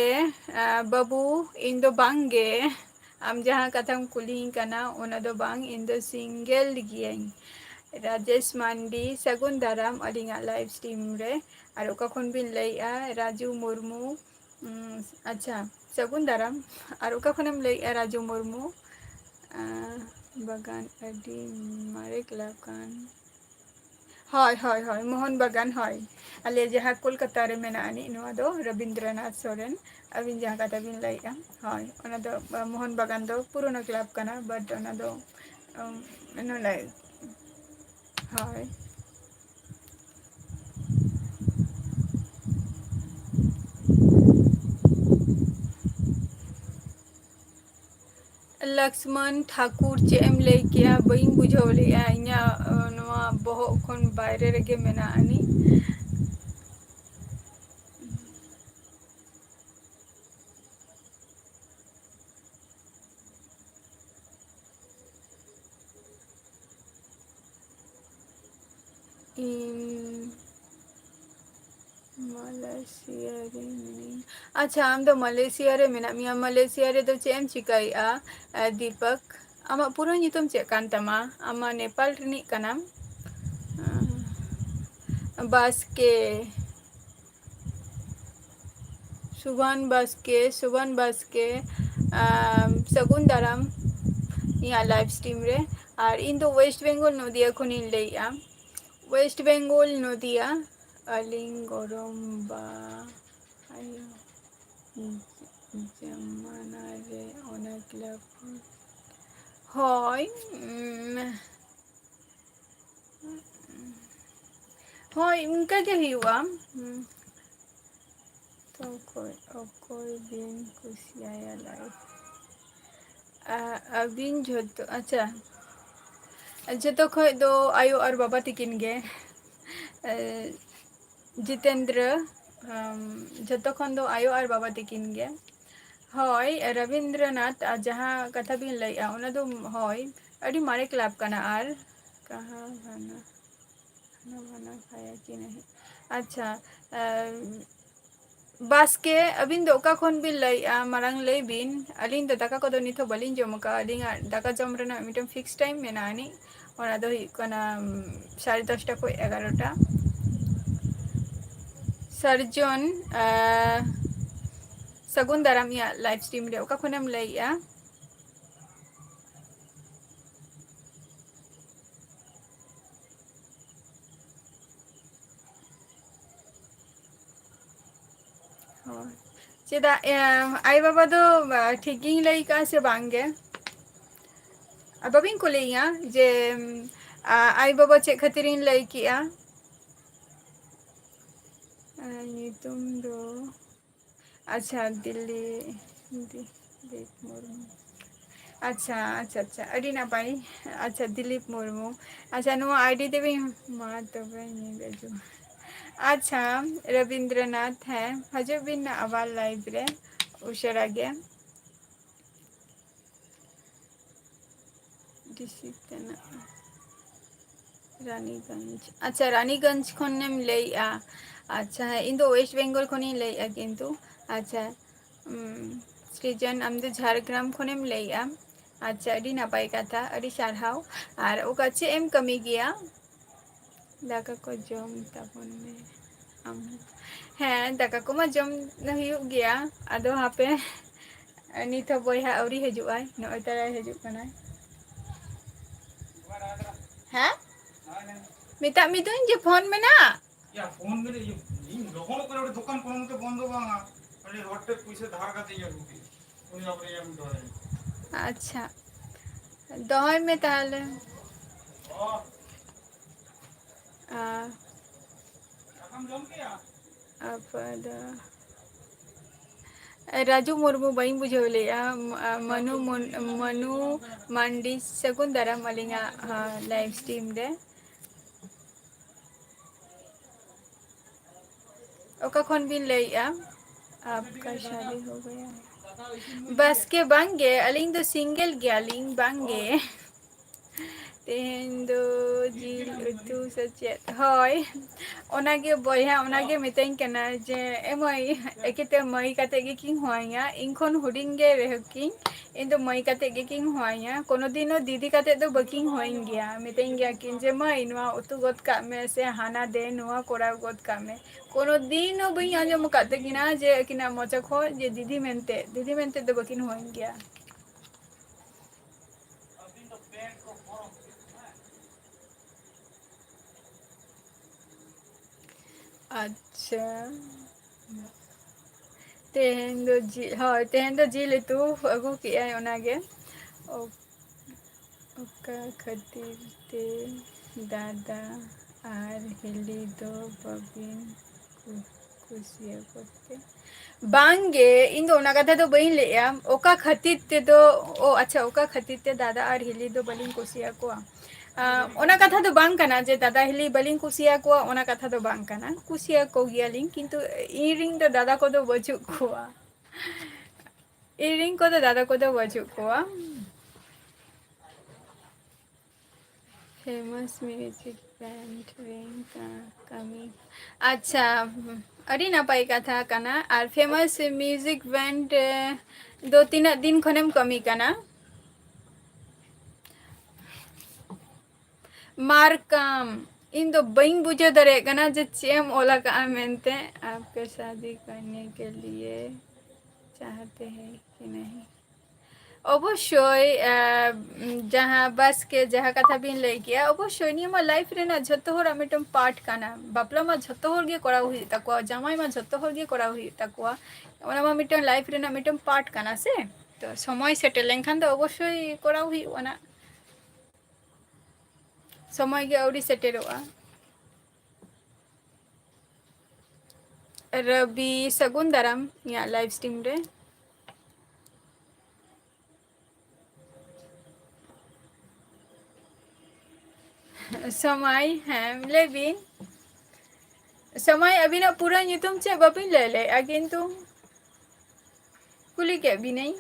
बाबू इन दो बांगे आम जहाँ कथम कुली कना ओना दो बांग इन दो सिंगल गियंग राजेश मांडी सगुन दाराम अलिंगा लाइव स्ट्रीम रे और कखन बिन लैया राजू मुर्मू अच्छा सगुन दाराम और कखनम लैया राजू मुर्मू बागान अडी मारे क्लाकान हय हय हय मोहन बागान हय आले जहाँ कोलकाता रे मेना आनी नोआ दो रविंद्रनाथ सोरेन अबिन जहाँ कथा बिन लैया हय ओना दो मोहन बागान दो पुराना क्लब कना बट ओना दो नोले हय लक्ष्मण ठाकुर चेम ले किया बई बुझाव लेया इया नोआ बहो खन बायरे रेगे मेना आनी इन मलेशिया रे मिनी अच्छा आम दो मलेशिया रे मेना मिया मलेशिया रे दो चेम चिकाई दीपक आमा पूरा नितुम चे कान तमा आमा नेपाल रिनी कनाम बास्के सुभान बास्के सगुन दाराम या लाइव स्ट्रीम रे और इन दो वेस्ट बेंगल नदिया खुनिन लेया वेस्ट बेंगल नदिया अलिंग गरम बा जमाना रे अनेक लाभ হয় ᱦᱳᱭ ᱚᱱᱠᱟ ᱜᱮ ᱦᱩᱭᱩᱜᱼᱟ᱾ ᱛᱚ ᱚᱠᱚᱭ ᱵᱤᱱ ᱠᱩᱥᱤᱭᱟᱭᱟ ᱞᱟᱭᱤᱠ ᱟᱹᱵᱤᱱ ᱡᱷᱚᱛᱚ ᱟᱪᱪᱷᱟ ᱡᱷᱚᱛᱚ ᱠᱷᱚᱡ ᱫᱚ ᱟᱭᱳ ᱟᱨ ᱵᱟᱵᱟ ᱛᱟᱹᱠᱤᱱ ᱜᱮ ᱡᱤᱛᱮᱱᱫᱨᱚ ᱡᱷᱚᱛᱚ ᱠᱷᱚᱱ ᱫᱚ ᱟᱭᱳ ᱟᱨ ᱵᱟᱵᱟ ᱛᱟᱹᱠᱤᱱ ᱜᱮ᱾ ᱦᱳᱭ ᱨᱚᱵᱤᱱᱫᱨᱚᱱᱟᱛᱷ ᱟᱨ ᱡᱟᱦᱟᱸ ᱠᱟᱛᱷᱟ ᱵᱤᱱ ᱞᱟᱹᱭᱮᱜᱼᱟ ᱚᱱᱟ ᱫᱚ ᱦᱳᱭ ᱟᱹᱰᱤ ᱢᱟᱨᱮ ᱠᱞᱟᱵᱽ ᱠᱟᱱᱟ ᱟᱨ ᱠᱟᱦᱟ ᱵᱟᱱᱟ ᱠᱷᱟᱭᱟ ᱠᱤ ᱱᱟᱦᱤ ᱟᱪᱪᱷᱟ ᱵᱟᱥᱠᱮ ᱟᱹᱵᱤᱱ ᱫᱚ ᱚᱠᱟ ᱠᱷᱚᱱ ᱵᱤᱱ ᱞᱟᱹᱭᱮᱫᱼᱟ ᱢᱟᱲᱟᱝ ᱞᱟᱹᱭ ᱵᱤᱱ? ᱟᱹᱞᱤᱧ ᱫᱚ ᱫᱟᱠᱟ ᱠᱚᱫᱚ ᱱᱤᱛ ᱦᱚᱸ ᱵᱟᱹᱞᱤᱧ ᱡᱚᱢ ᱟᱠᱟᱜᱼᱟ ᱟᱹᱞᱤᱧᱟᱜ ᱫᱟᱠᱟ ᱡᱚᱢ ᱨᱮᱱᱟᱜ ᱢᱤᱫᱴᱮᱱ ᱯᱷᱤᱠᱥ ᱴᱟᱭᱤᱢ ᱢᱮᱱᱟᱜᱼᱟ ᱟᱹᱱᱤᱡ ᱚᱱᱟ ᱫᱚ ᱦᱩᱭᱩᱜ ᱠᱟᱱᱟ 10:30 ᱠᱷᱚᱱ 11ᱴᱟ᱾ ᱥᱟᱨᱡᱚᱱ ᱥᱟᱹᱜᱩᱱ ᱫᱟᱨᱟᱢ ᱤᱧᱟᱹᱜ ᱞᱟᱭᱤᱵᱷ ᱥᱴᱨᱤᱢ ᱨᱮ ᱚᱠᱟ ᱠᱷᱚᱱᱮᱢ ᱞᱟᱹᱭᱮᱜᱼᱟ? ᱦᱳᱭ ᱪᱮᱫᱟᱜ ᱟᱭᱳᱼᱵᱟᱵᱟ ᱫᱚ ᱴᱷᱤᱠ ᱜᱤᱧ ᱞᱟᱹᱭ ᱠᱟᱜᱼᱟ ᱥᱮ ᱵᱟᱝᱜᱮ? ᱵᱟᱹᱵᱤᱱ ᱠᱩᱞᱤᱭᱧᱟ ᱡᱮ ᱟᱭᱳᱼᱵᱟᱵᱟ ᱪᱮᱫ ᱠᱷᱟᱹᱛᱤᱨᱤᱧ ᱞᱟᱹᱭ ᱠᱮᱜᱼᱟ? ᱧᱩᱛᱩᱢ ᱫᱚ ᱟᱪᱪᱷᱟ ᱫᱤᱞᱤ ᱫᱤᱞᱤᱯ ᱢᱩᱨᱢᱩ ᱟᱪᱪᱷᱟ ᱟᱪᱪᱷᱟ ᱟᱪᱪᱷᱟ ᱟᱹᱰᱤ ᱱᱟᱯᱟᱭ ᱟᱪᱪᱷᱟ ᱫᱤᱞᱤᱯ ᱢᱩᱨᱢᱩ ᱟᱪᱪᱷᱟ ᱱᱚᱣᱟ ᱟᱭᱰᱤ ᱛᱮᱵᱤᱱ ᱢᱟ ᱛᱚᱵᱮ ᱧᱤᱫᱟᱹ ᱡᱚᱦᱟᱨ ᱟᱪᱪᱷᱟ ᱨᱚᱵᱤᱱᱫᱨᱚᱱᱟᱛᱷ ᱦᱮᱸ ᱦᱤᱡᱩᱜ ᱵᱤᱱ ᱟᱵᱟᱨ ᱞᱟᱭᱤᱵᱷ ᱨᱮ ᱩᱥᱟᱹᱨᱟ ᱜᱮ ᱨᱤᱥᱤᱵᱷ ᱛᱮᱱᱟᱜ ᱨᱟᱱᱤᱜᱚᱧᱡᱽ ᱟᱪᱪᱷᱟ ᱨᱟᱱᱤᱜᱚᱧᱡᱽ ᱠᱷᱚᱱᱮᱢ ᱞᱟᱹᱭᱮᱜᱼᱟ ᱟᱪᱪᱷᱟ ᱤᱧ ᱫᱚ ᱳᱭᱮᱥᱴ ᱵᱮᱝᱜᱚᱞ ᱠᱷᱚᱱᱤᱧ ᱞᱟᱹᱭᱮᱜᱼᱟ ᱠᱤᱱᱛᱩ ᱟᱪᱪᱷᱟ ᱥᱨᱤᱡᱚᱱ ᱟᱢ ᱫᱚ ᱡᱷᱟᱲᱜᱨᱟᱢ ᱠᱷᱚᱱᱮᱢ ᱞᱟᱹᱭᱮᱜᱼᱟ ᱟᱪᱪᱷᱟ ᱟᱹᱰᱤ ᱱᱟᱯᱟᱭ ᱠᱟᱛᱷᱟ ᱟᱹᱰᱤ ᱥᱟᱨᱦᱟᱣ ᱟᱨ ᱚᱠᱟ ᱪᱮᱫ ᱮᱢ ᱠᱟᱹᱢᱤ ᱜᱮᱭᱟ? ᱫᱟᱠᱟ ᱠᱚ ᱡᱚᱢ ᱛᱟᱵᱚᱱ ᱢᱮ ᱟᱢ ᱦᱮᱸ ᱫᱟᱠᱟ ᱠᱚᱢᱟ ᱡᱚᱢ ᱦᱩᱭᱩᱜ ᱜᱮᱭᱟ ᱟᱫᱚ ᱦᱟᱯᱮ ᱱᱤᱛ ᱦᱚᱸ ᱵᱚᱭᱦᱟ ᱟᱹᱣᱨᱤ ᱦᱤᱡᱩᱜ ᱟᱭ ᱱᱚᱜᱼᱚᱭ ᱛᱚᱨᱟᱭ ᱦᱤᱡᱩᱜ ᱠᱟᱱᱟᱭ᱾ ᱦᱮᱸ ᱢᱮᱛᱟᱜ ᱢᱮᱫᱩᱹᱧ ᱡᱮ ᱯᱷᱳᱱ ᱢᱮᱱᱟᱜᱼᱟ ᱯᱷᱳᱱ ᱞᱚᱜᱚᱱᱚᱜ ᱠᱟᱱᱟ ᱫᱚᱠᱟᱱ ᱠᱚ ᱵᱚᱱᱫᱚ ᱵᱟᱝᱟ ᱦᱚᱲ ᱴᱷᱮᱱ ᱯᱩᱭᱥᱟᱹ ᱫᱷᱟᱨ ᱠᱟᱛᱮᱧ ᱟᱹᱜᱩ ᱠᱮᱫᱟ᱾ ᱟᱪᱪᱷᱟ ᱫᱚᱦᱚᱭ ᱢᱮ ᱛᱟᱦᱚᱞᱮ ᱫᱟᱠᱟᱢ ᱡᱚᱢ ᱠᱮᱜᱼᱟ? ᱨᱟᱡᱩ ᱢᱩᱨᱢᱩ ᱵᱟᱹᱧ ᱵᱩᱡᱷᱟᱹᱣ ᱞᱮᱫᱼᱟ ᱢᱟᱱᱩ ᱢᱟᱱᱰᱤ ᱥᱟᱹᱜᱩᱱ ᱫᱟᱨᱟᱢ ᱟᱹᱞᱤᱧᱟᱜ ᱞᱟᱭᱤᱵᱷ ᱥᱴᱨᱤᱢ ᱨᱮ ᱚᱠᱟ ᱠᱷᱚᱱ ᱵᱤᱱ ᱞᱟᱹᱭᱮᱜᱼᱟ? ᱟᱯᱠᱟ ᱥᱟᱫᱤ ᱦᱳ ᱜᱟᱭᱟ ᱵᱟᱥᱠᱮ ᱵᱟᱝᱜᱮ ᱟᱹᱞᱤᱧ ᱫᱚ ᱥᱤᱝᱜᱮᱞ ᱜᱮᱭᱟᱞᱤᱧ ᱵᱟᱝᱜᱮ ᱛᱮᱦᱮᱧ ᱫᱚ ᱡᱤᱞ ᱩᱛᱩ ᱥᱮᱪᱮᱫ ᱦᱳᱭ ᱚᱱᱟᱜᱮ ᱵᱚᱭᱦᱟ ᱚᱱᱟᱜᱮ ᱢᱤᱛᱟᱹᱧ ᱠᱟᱱᱟ ᱡᱮ ᱮ ᱢᱟᱹᱭ ᱮᱠᱮᱛᱮ ᱢᱟᱹᱭ ᱠᱟᱛᱮᱜ ᱜᱮᱠᱤᱱ ᱦᱚᱦᱚᱧᱟ ᱤᱧ ᱠᱷᱚᱱ ᱦᱩᱰᱤᱧ ᱜᱮ ᱨᱮᱦᱚᱸ ᱠᱤᱱ ᱤᱧ ᱫᱚ ᱢᱟᱹᱭ ᱠᱟᱛᱮᱜ ᱜᱮᱠᱤᱱ ᱦᱚᱦᱚᱧᱟ ᱠᱳᱱᱳ ᱫᱤᱱ ᱦᱚᱸ ᱫᱤᱫᱤ ᱠᱟᱛᱮᱜ ᱫᱚ ᱵᱟᱹᱠᱤᱱ ᱦᱚᱦᱚᱧ ᱜᱮᱭᱟ ᱢᱤᱛᱟᱹᱧ ᱜᱮᱭᱟ ᱠᱤᱱ ᱡᱮ ᱢᱟᱹᱭ ᱱᱚᱣᱟ ᱩᱛᱩ ᱜᱚᱫ ᱠᱟᱜ ᱢᱮ ᱥᱮ ᱦᱟᱱᱟ ᱫᱮ ᱱᱚᱣᱟ ᱠᱚᱨᱟᱣ ᱜᱚᱫ ᱠᱟᱜ ᱢᱮ ᱠᱳᱱᱳ ᱫᱤᱱ ᱦᱚᱸ ᱵᱟᱹᱧ ᱟᱸᱡᱚᱢ ᱟᱠᱟᱫ ᱛᱟᱹᱠᱤᱱᱟ ᱡᱮ ᱟᱹᱠᱤᱱᱟᱜ ᱢᱚᱪᱟ ᱠᱷᱚᱡ ᱡᱮ ᱫᱤᱫᱤ ᱢᱮᱱᱛᱮ ᱫᱚ ᱵᱟᱹᱠᱤᱱ ᱦᱚᱦᱚᱧ ᱜᱮᱭᱟ᱾ ᱟᱪᱪᱷᱟ ᱛᱮᱦᱮᱧ ᱫᱚ ᱦᱳᱭ ᱛᱮᱦᱮᱧ ᱫᱚ ᱡᱤᱞ ᱩᱛᱩ ᱟᱹᱜᱩ ᱠᱮᱜᱟᱭ ᱚᱱᱟᱜᱮ ᱚᱠᱟ ᱠᱷᱟᱹᱛᱤᱨ ᱛᱮ ᱫᱟᱫᱟ ᱟᱨ ᱦᱤᱞᱤ ᱫᱚ ᱵᱟᱹᱵᱤᱱ ᱠᱩᱥᱤᱭᱟᱠᱚ ᱛᱮ ᱵᱟᱝᱜᱮ ᱤᱧ ᱫᱚ ᱚᱱᱟ ᱠᱟᱛᱷᱟ ᱫᱚ ᱵᱟᱹᱧ ᱞᱟᱹᱭᱮᱜᱼᱟ ᱚᱠᱟ ᱠᱷᱟᱹᱛᱤᱨ ᱛᱮᱫᱚ ᱟᱪᱪᱷᱟ ᱚᱠᱟ ᱠᱷᱟᱹᱛᱤᱨ ᱛᱮ ᱫᱟᱫᱟ ᱟᱨ ᱦᱤᱞᱤ ᱫᱚ ᱵᱟᱹᱞᱤᱧ ᱠᱩᱥᱤᱭᱟᱠᱚᱣᱟ ᱚᱱᱟ ᱠᱟᱛᱷᱟ ᱫᱚ ᱵᱟᱝ ᱠᱟᱱᱟ ᱡᱮ ᱫᱟᱫᱟ ᱦᱤᱞᱤ ᱵᱟᱹᱞᱤᱧ ᱠᱩᱥᱤᱭᱟᱠᱚᱣᱟ ᱚᱱᱟ ᱠᱟᱛᱷᱟ ᱫᱚ ᱵᱟᱝ ᱠᱟᱱᱟ ᱠᱩᱥᱤᱭᱟᱠᱚ ᱜᱮᱭᱟᱞᱤᱧ ᱠᱤᱱᱛᱩ ᱤᱧ ᱨᱮᱱ ᱫᱚ ᱫᱟᱫᱟ ᱠᱚᱫᱚ ᱵᱟᱹᱪᱩᱜ ᱠᱚᱣᱟ ᱤᱧ ᱨᱮᱱ ᱠᱚᱫᱚ ᱫᱟᱫᱟ ᱠᱚᱫᱚ ᱵᱟᱹᱪᱩᱜ ᱠᱚᱣᱟ ᱯᱷᱮᱢᱟᱥ ᱢᱤᱭᱩᱡᱤᱠ ᱵᱮᱱᱰ ᱨᱮᱱ ᱠᱟᱹᱢᱤ ᱟᱪᱪᱷᱟ ᱟᱹᱰᱤ ᱱᱟᱯᱟᱭ ᱠᱟᱛᱷᱟ ᱠᱟᱱᱟ ᱟᱨ ᱯᱷᱮᱢᱟᱥ ᱢᱤᱭᱩᱡᱤᱠ ᱵᱮᱱᱰ ᱫᱚ ᱛᱤᱱᱟᱹᱜ ᱫᱤᱱ ᱠᱷᱚᱱᱮᱢ ᱠᱟᱹᱢᱤ ᱠᱟᱱᱟ? ᱢᱟᱨᱠᱟᱢ ᱤᱧ ᱫᱚ ᱵᱟᱹᱧ ᱵᱩᱡᱷᱟᱹᱣ ᱫᱟᱲᱮᱭᱟᱜ ᱠᱟᱱᱟ ᱡᱮ ᱪᱮᱫ ᱮᱢ ᱚᱞ ᱟᱠᱟᱫᱼᱟ ᱢᱮᱱᱛᱮ ᱟᱯᱠᱮ ᱥᱟᱫᱤ ᱠᱟᱨᱱᱮ के लिए चाहते हैं कि नहीं ᱚᱵᱚᱥᱥᱳᱭ ᱡᱟᱦᱟᱸ ᱵᱟᱥᱠᱮ ᱡᱟᱦᱟᱸ ᱠᱟᱛᱷᱟ ᱵᱤᱱ ᱞᱟᱹᱭ ᱠᱮᱜᱼᱟ ᱚᱵᱚᱥᱥᱳᱭ ᱱᱤᱭᱟᱹ ᱢᱟ ᱞᱟᱭᱤᱯᱷ ᱨᱮᱱᱟᱜ ᱡᱷᱚᱛᱚ ᱦᱚᱲᱟᱜ ᱢᱤᱫᱴᱟᱝ ᱯᱟᱨᱴ ᱠᱟᱱᱟ ᱵᱟᱯᱞᱟ ᱢᱟ ᱡᱷᱚᱛᱚ ᱦᱚᱲ ᱜᱮ ᱠᱚᱨᱟᱣ ᱦᱩᱭᱩᱜ ᱛᱟᱠᱚᱣᱟ ᱡᱟᱶᱟᱭ ᱢᱟ ᱡᱷᱚᱛᱚ ᱦᱚᱲ ᱜᱮ ᱠᱚᱨᱟᱣ ᱦᱩᱭᱩᱜ ᱛᱟᱠᱚᱣᱟ ᱚᱱᱟ ᱢᱟ ᱢᱤᱫᱴᱟᱝ ᱞᱟᱭᱤᱯᱷ ᱨᱮᱱᱟᱜ ᱢᱤᱫᱴᱟᱝ ᱯᱟᱨᱴ ᱠᱟᱱᱟ ᱥᱮ ᱛᱚ ᱥᱚᱢᱚᱭ ᱥᱮᱴᱮᱨ ᱞᱮᱱᱠᱷᱟᱱ ᱫᱚ ᱚᱵᱚᱥᱥᱳᱭ ᱠᱚᱨᱟᱣ ᱦᱩᱭᱩᱜᱼᱟ ᱱᱟᱜ ᱥᱚᱢᱚᱭ ᱜᱮ ᱟᱹᱣᱨᱤ ᱥᱮᱴᱮᱨᱚᱜᱼᱟ रवि सगुन दाराम इᱧᱟᱹᱜ लाइव स्ट्रीम रे समय ᱦᱮᱸ ᱞᱟᱹᱭ ᱵᱤᱱ समय ᱟᱹᱵᱤᱱᱟᱜ ᱯᱩᱨᱟᱹ ᱧᱩᱛᱩᱢ ᱪᱮᱫ ᱵᱟᱹᱵᱤᱱ ᱞᱟᱹᱭ ᱞᱮᱜᱼᱟ ᱠᱤᱱᱛᱩ ᱠᱩᱞᱤ ᱠᱮᱫ ᱵᱤᱱᱟᱹᱧ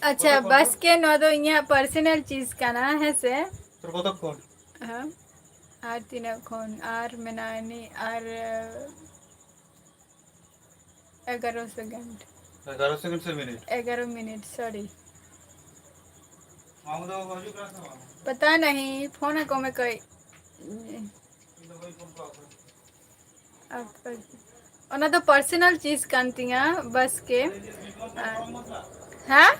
अच्छा बस के ᱱᱚᱣᱟ ᱫᱚ ᱤᱧᱟᱹᱜ ᱯᱟᱨᱥᱚᱱᱟᱞ ᱪᱤᱡ ᱠᱟᱱᱟ ᱦᱮᱸᱥᱮ তোর কতক্ষণ ᱦᱮᱸ ᱟᱨ ᱛᱤᱱᱟᱹᱜ ᱠᱷᱚᱱ ᱟᱨ ᱢᱮᱱᱟᱜᱼᱟ ᱟᱨ 11 सेकंड 11 सेकंड से मिनट 11 मिनट सॉरी मामू तो हजू करा था पता नहीं फोन को मैं कोई ओना तो पर्सनल चीज कान तिया बस के हाँ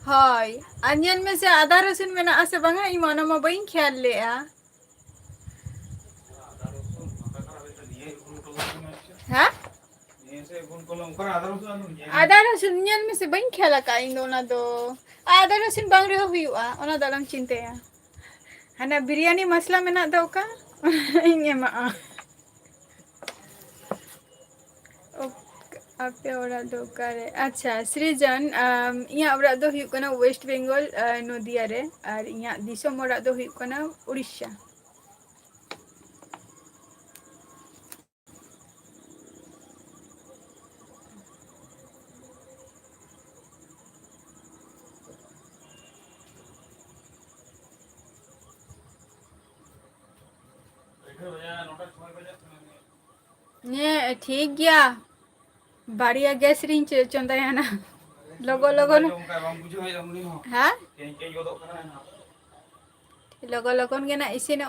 हाय अनियन में से आधा रसुन में ना से बंगा इमाना मा बइन ख्याल लेआ हाँ आधा रसुन अनियन में से बइन ख्याल का इन ओना दो आधा रसुन बांग रहो हुआ ओना दलम चिंते हना बिरयानी मसला में ना दो का इने मा आपे ओरा दो करे अच्छा सृजन इया ओरा दो हुई कना वेस्ट बेंगल नदिया रे और इया दिसम ओरा दो हुई कना उड़ीसा ने ठीक गया बाड़िया गैस रिंग चंदाया ना लोगो लोगो हाँ लोगो लोगन के ना इसी ना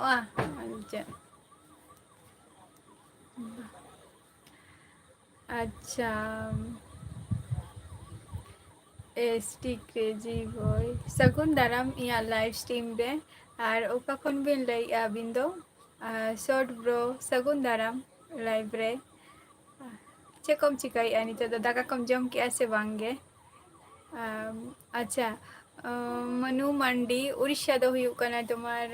अच्छा एसटी क्रेजी बॉय सगुन दाराम इया लाइव स्ट्रीम रे और ओका खन बिन लई आबिन दो शॉर्ट ब्रो सगुन दाराम लाइव रे चे कम चिकाई आनी तो दाका कम जम के ऐसे बांगे अच्छा मनु मंडी उड़ीसा दो हुई कना तुम्हार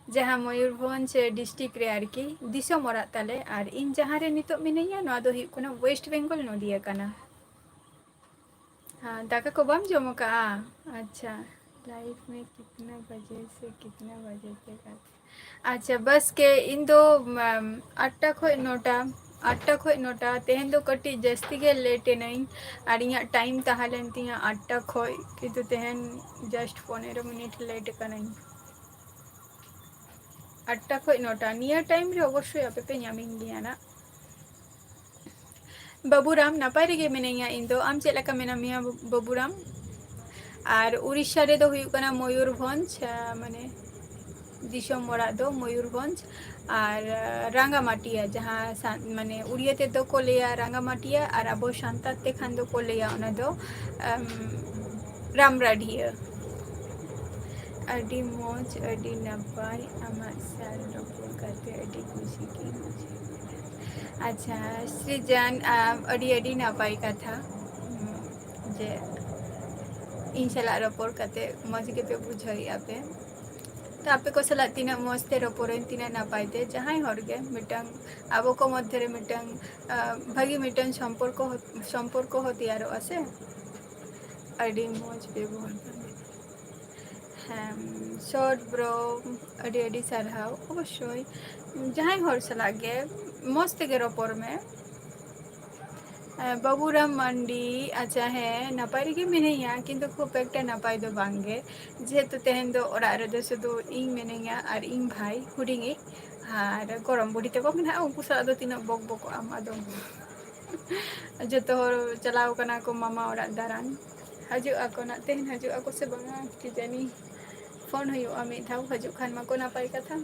जहाँ मयूरभंज डिस्ट्रिक्ट रे आरकी दिसम ओरा ताले और इन जहाँ रे नितो मिनैया नोआ दो हुई कना वेस्ट बेंगल नदिया कना हाँ दाका को बम जमो का अच्छा लाइफ में कितना बजे से कितना बजे तक अच्छा बस के इन दो 8टा खो 9टा 8टा खो 9टा तेहन दो कटी जस्ती के लेट नहीं और इया टाइम ताहलेन तिया 8टा खो किंतु तेहन जस्ट 15 मिनट लेट का नहीं 8टा खो 9टा निया टाइम रे अवश्य आपे पे ᱧᱟᱢᱤᱧ ᱜᱮᱭᱟ ना बाबूराम नापाय रेगे मिनैया इन दो आम चेक लका मेना मिया बाबूराम और उड़ीसा रे दो हुई कना मयूरभंज माने दिसम ओरा दो मयूरभंज और रांगामाटिया जहाँ माने उड़िया ते दो को लिया रांगामाटिया और अब शांता ते खान दो को लिया ओना दो रामराढिया अडी मौज अडी नपाय आमा साल रपोर करते अडी खुशी की मुझे अच्छा सृजन अडी अडी नपाय कथा जे इन सला रपोर करते मज के पे बुझाई आपे तो आपे को सला तीना मस्ते रपोरेन तीना नापायते जहाँ हरगे मिटंग आबो को मध्य रे मिटंग भागी मिटंग संपर्क हो तैयार आसे अडी मौज व्यवहार शॉर्ट ब्रो अडी अडी सारहाव अवश्य जहाँ हर सला गे मस्त गे रपोर में बाबूराम मांडी अच्छा है नपाय रेगे मिनैया किंतु खूब एकटा नपाय दो बांगे जेहेतु तेहन दो ओरा रे दो सुदु इन मिनैया और इन भाई हुडिंगी और गरम बुढ़ी तक मेना उनको सा दो तीना बक बक आम आदो जतो हर चलाव कना को मामा ओरा दारान हजू आको ना तेहन हजू आको से बंगा कि जानी फोन हुआ मिद धाव हजू खान माको नपाय कथा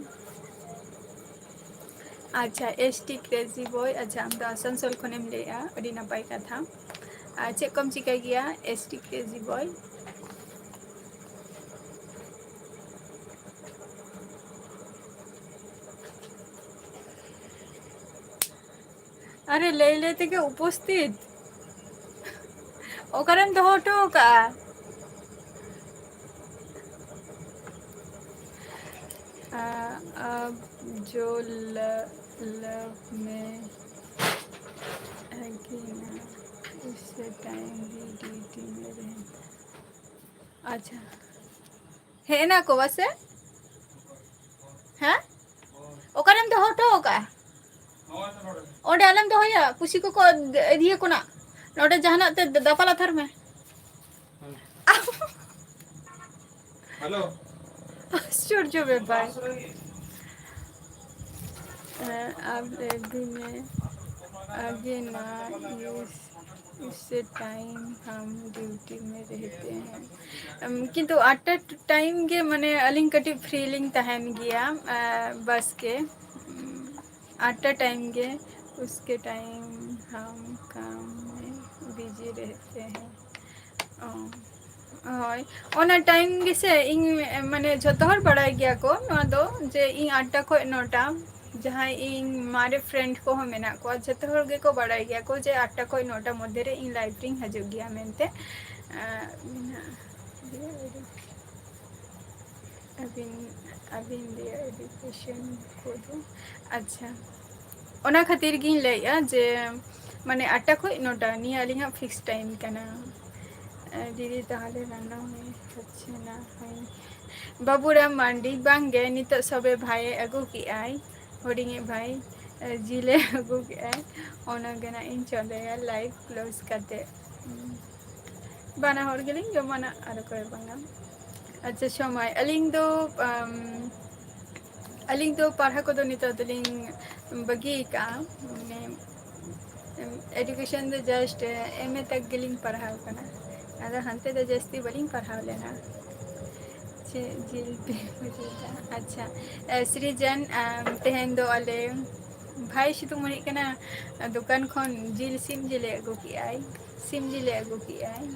अच्छा एसटी क्रेजी बॉय अच्छा हम तो आसनसोल खनेम लेया अड़ी नपाय कथा चेक कम चिका गया एसटी क्रेजी बॉय अरे ले लेते के उपस्थित ओकरम तो होटो का अब जो लव में है कि ना उससे टाइम भी ड्यूटी में रहे अच्छा है ना को वैसे हैं ओकरम तो होटो का ओडे आलम तो होया कुसी को दिए को ना नोडे जहाना ते दपाला थर में हेलो आश्चर्य व्यापार अब भी में आगे ना इससे टाइम हम ड्यूटी में रहते हैं किंतु आटा टाइम के मने अलिंग कटी फ्रीलिंग तहन गया बस के आटा टाइम के उसके टाइम हम काम में बिजी रहते हैं हय ओना टाइम गिसे इन माने जतो हर बड़ाय गया को नो दो जे इन 8टा खो 9टा जहाँ इन मारे फ्रेंड को हम मेना को जतो हर गे को बड़ाय गया को जे 8टा खो 9टा मध्य रे इन लाइटिंग हजू गया मेनते अबिन दिया एजुकेशन को दो अच्छा ओना खातिर गिन लेया जे माने 8टा खो 9टा नि अलिंगा फिक्स टाइम कना दीदी ताहले रान्ना हुई अच्छे ना हुई बाबूराम मांडी बांगे नित सबे भाई अगू की आई होडिंगे भाई जिले अगू की आई ओना गना इन चले लाइव क्लोज करते बाना हर गेलिंग जमाना आरो कोई बांगा अच्छा समय अलिंग दो पढ़ा को दो नित दलिंग बगी का एजुकेशन दो जस्ट एमए तक गेलिंग पढ़ाव कना अगर हंते तो जस्ती बलिंग पढ़ाव लेना जिल पे अच्छा सृजन तेहन दो अले भाई से तुम मनी कना दुकान खन जिल सिम जिले अगू की आई सिम जिले अगू की आई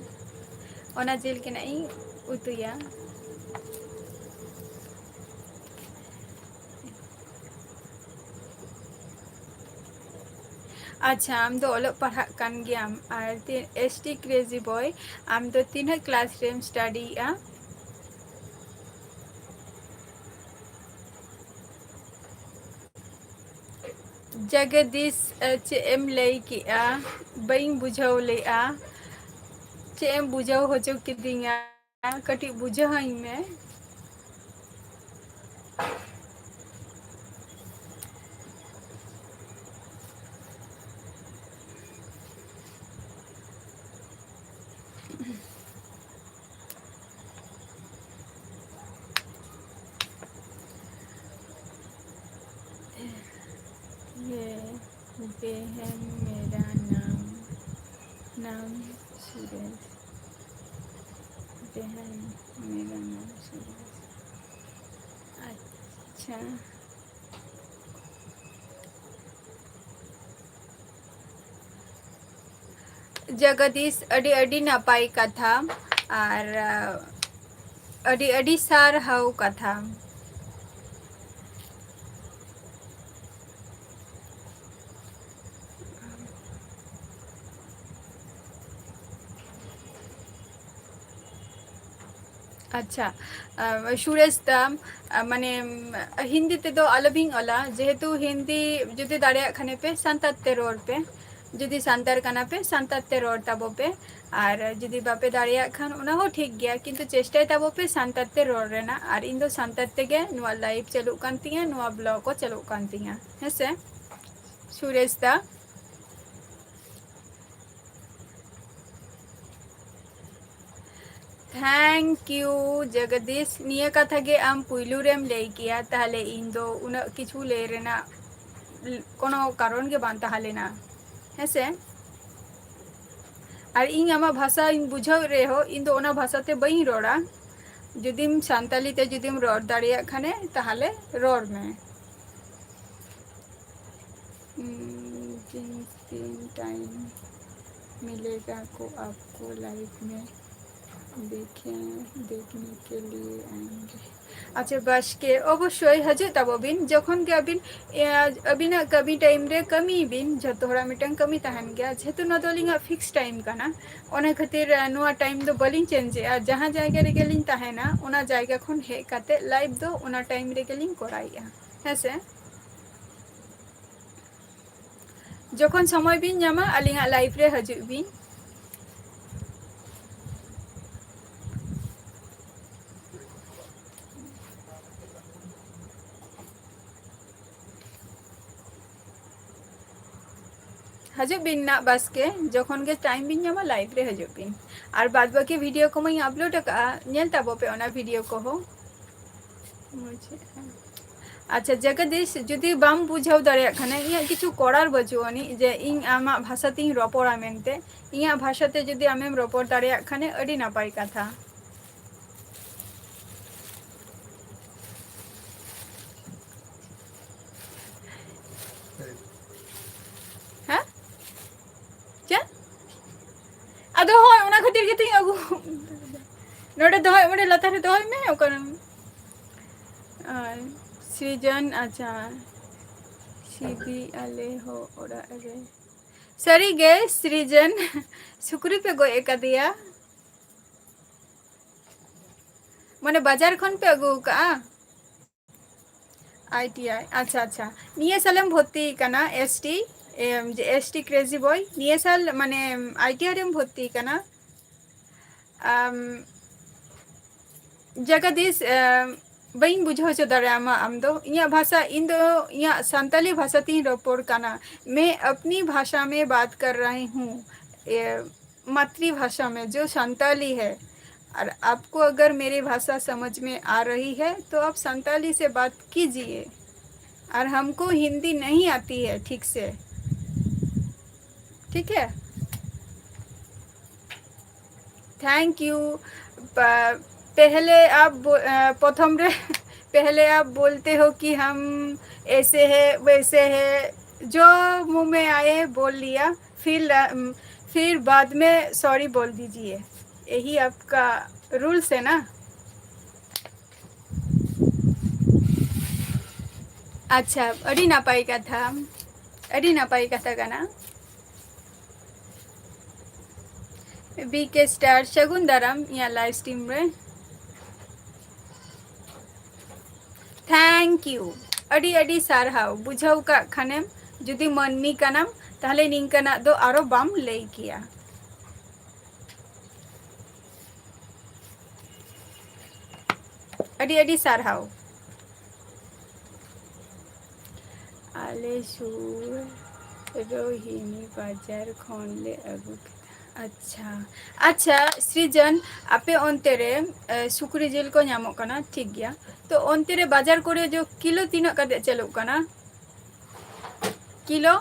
ओना जिल के ना उतुया अच्छा आम दो ओलो पढ़ा कान गयाम और एसटी क्रेजी बॉय आम दो 3 क्लास रेम स्टडी आ जगदीश चेम लई की आ बइन बुझाव ले आ चेम बुझाव हो जो कि दिंगा कटी बुझा हई में बेहन मेरा नाम सुरेश बेहन मेरा नाम सुरेश अच्छा जगदीश अडी अडी नपाई कथा और अडी अडी सार हाउ कथा अच्छा सुरेश दा माने हिंदी ते दो अलबिंग अला जेहेतु हिंदी जुदी दाड़िया खाने पे सांतार ते रोड पे जुदी सांतार कना पे सांतार ते रोड ताबो पे और जुदी बापे दाड़िया खान उना हो ठीक गया किंतु चेष्टा ताबो पे सांतार ते रोड रेना और इन दो सांतार ते गे नुआ लाइव चलू कान तिया नुआ ब्लॉग को चलू कान तिया हेसे सुरेश दा थैंक यू जगदीश निया कथा गे आम पुइलू रेम लई किया ताहले इन दो उना किछु ले रेना कोनो कारण गे बान ताहलेना हेसे और इन आमा भाषा इन बुझाव रे हो इन दो ओना भाषा ते बई रोड़ा जुदिम सांताली ते जुदिम रोड दाड़िया खाने ताहले रोड में जिन तीन टाइम मिलेगा को आपको लाइफ में देखने के लिए आएंगे अच्छा बस के अवश्य हजे तब बिन जखन के अबिन अबिना कभी टाइम रे कमी बिन जतो हरा मिटन कमी तहन गया जेतु न दोलिंगा फिक्स टाइम काना ओना खातिर नुआ टाइम दो बलिन चेंज आ जहां जायगा रे गेलिन तहना ओना जायगा खन हे काते लाइव दो ओना टाइम रे गेलिन कोराइया हेसे जखन समय बिन जामा अलिंगा लाइफ रे हजु बिन हजू बिन ना बस के जखन के टाइम बिन जामा लाइव रे हजू बिन और बाद बाकी वीडियो को मैं अपलोड का नेल ताबो पे ओना वीडियो को हो मुझे अच्छा जगदीश जुदी बाम बुझाव दाड़े खाने इया किछु कोरार बजुआनी जे इन आमा भाषा तिन रपोड़ा मेनते इया भाषा ते जुदी आमेम रपोड़ दाड़े खाने अडी नापाय कथा हाँ क्या अदो होय ओना खातिर के तिन अगु नोडे दोय मोडे लतारे दोय में ओकरन सृजन अच्छा सीधी आले हो ओरा अरे सरी गे सृजन सुकुरी पे गो एका दिया माने बाजार खन पे अगु का आईटीआई अच्छा अच्छा निये सालम भर्ती कना एसटी एसटी क्रेजी बॉय निये साल माने आईटीआई रेम भर्ती कना जगदीश बइन बुझो चो दाड़ामा आम दो इया भाषा इन दो इया संताली भाषा तीन रपोड़ काना मैं अपनी भाषा में बात कर रही हूँ मातृभाषा में जो संताली है और आपको अगर मेरी भाषा समझ में आ रही है तो आप संताली से बात कीजिए और हमको हिंदी नहीं आती है ठीक से ठीक है थैंक यू पहले आप प्रथम रे पहले आप बोलते हो कि हम ऐसे है वैसे है जो मुंह में आए बोल लिया फिर बाद में सॉरी बोल दीजिए यही आपका रूल्स है ना अच्छा अड़ी नापाई का था ना बीके स्टार शगुन दाराम यहाँ लाइव स्ट्रीम रे थैंक यू अड़ी अड़ी सारहाव बुझाव का खानेम जुदी मननी कानाम ताहले निंकना दो आरो बाम लई किया अड़ी अड़ी सारहाव आले सुर रोहिणी बाजार खन ले अगु अच्छा अच्छा सृजन आपे अंते रे सुकुरी जिल को नामो कना ठीक गया तो अंते रे बाजार करे जो किलो तीना कदे चलो कना किलो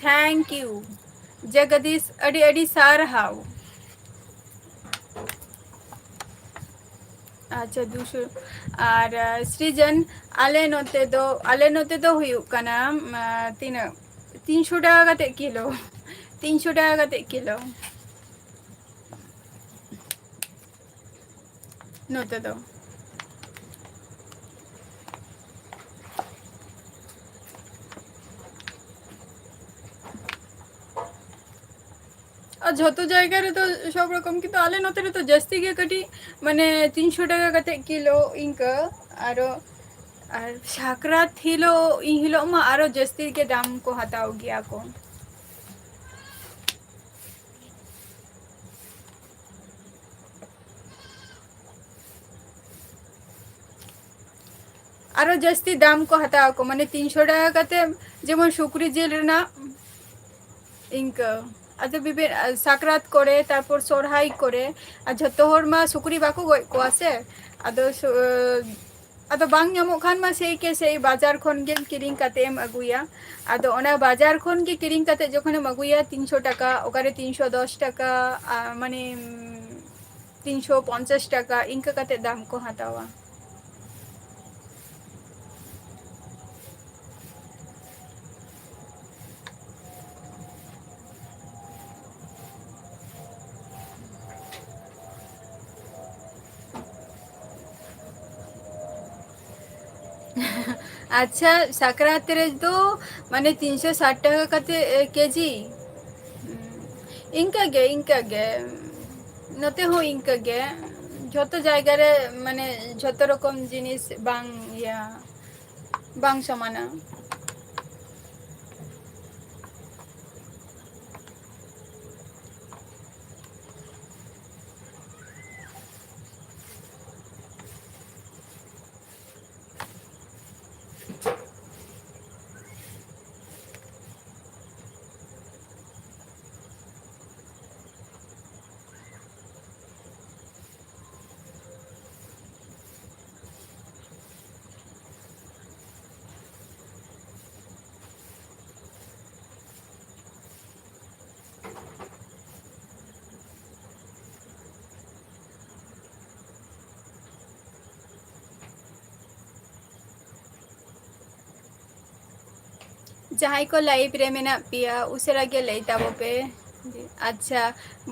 थैंक यू जगदीश अड़ी अड़ी सारहाव अच्छा दूसरो और सृजन आले नोते दो हुयुक कना 300 टाका कते किलो 300 टाका कते किलो नोते दो और झोतो जायगा रे तो सब रकम की तो आले नोते रे तो जस्ती के कटी माने 300 टाका कते किलो इंका आरो और साकरात हिलो इन हिलो मा आरो जस्ती के दाम को हताओ गया को ᱟᱨᱚ ᱡᱟᱹᱥᱛᱤ ᱫᱟᱢ ᱠᱚ ᱦᱟᱛᱟᱣ ᱟᱠᱚ, ᱢᱟᱱᱮ 300 ᱴᱟᱠᱟ ᱠᱟᱛᱮ ᱡᱮᱢᱚᱱ ᱥᱩᱠᱨᱤ ᱡᱤᱞ ᱨᱮᱱᱟᱜ ᱤᱱᱠᱟᱹ᱾ ᱟᱫᱚ ᱥᱟᱠᱨᱟᱛ ᱠᱚᱨᱮ ᱛᱟᱨᱯᱚᱨ ᱥᱚᱨᱦᱟᱭ ᱠᱚᱨᱮ ᱟᱨ ᱡᱷᱚᱛᱚ ᱦᱚᱲ ᱢᱟ ᱥᱩᱠᱨᱤ ᱵᱟᱠᱚ ᱜᱚᱡ ᱠᱚᱣᱟ ᱥᱮ, ᱟᱫᱚ ᱟᱫᱚ ᱵᱟᱝ ᱧᱟᱢᱚᱜ ᱠᱷᱟᱱ ᱢᱟ ᱥᱮᱭ ᱠᱮ ᱥᱮᱭ ᱵᱟᱡᱟᱨ ᱠᱷᱚᱱ ᱜᱮ ᱠᱤᱨᱤᱧ ᱠᱟᱛᱮ ᱮᱢ ᱟᱹᱜᱩᱭᱟ᱾ ᱟᱫᱚ ᱚᱱᱟ ᱵᱟᱡᱟᱨ ᱠᱷᱚᱱ ᱜᱮ ᱠᱤᱨᱤᱧ ᱠᱟᱛᱮ ᱡᱚᱠᱷᱚᱱᱮᱢ ᱟᱹᱜᱩᱭᱟ 300 ᱴᱟᱠᱟ, ᱚᱠᱟᱨᱮ 310 ᱴᱟᱠᱟ ᱢᱟᱱᱮ 350 ᱴᱟᱠᱟ ᱤᱱᱠᱟᱹ ᱠᱟᱛᱮ ᱫᱟᱢ ᱠᱚ ᱦᱟᱛᱟᱣᱟ᱾ ᱟᱪᱪᱷᱟ ᱥᱟᱠᱨᱟᱛ ᱨᱮᱫᱚ ᱢᱟᱱᱮ 360 ᱴᱟᱠᱟ ᱠᱟᱛᱮ ᱠᱮᱡᱤ᱾ ᱤᱱᱠᱟᱹᱜᱮ ᱤᱱᱠᱟᱹᱜᱮ ᱱᱚᱛᱮ ᱦᱚᱸ ᱤᱱᱠᱟᱹᱜᱮ᱾ ᱡᱷᱚᱛᱚ ᱡᱟᱭᱜᱟ ᱨᱮ ᱢᱟᱱᱮ ᱡᱷᱚᱛᱚ ᱨᱚᱠᱚᱢ ᱡᱤᱱᱤᱥ ᱵᱟᱝ ᱤᱭᱟᱹ ᱵᱟᱝ ᱥᱚᱢᱟᱱᱟ᱾ ᱡᱟᱦᱟᱸᱭ ᱠᱚ ᱞᱟᱭᱤᱵ ᱨᱮ ᱢᱮᱱᱟᱜ ᱯᱮᱭᱟ ᱩᱥᱟᱹᱨᱟ ᱜᱮ ᱞᱟᱹᱭ ᱛᱟᱵᱚ ᱯᱮ᱾ ᱟᱪᱪᱷᱟ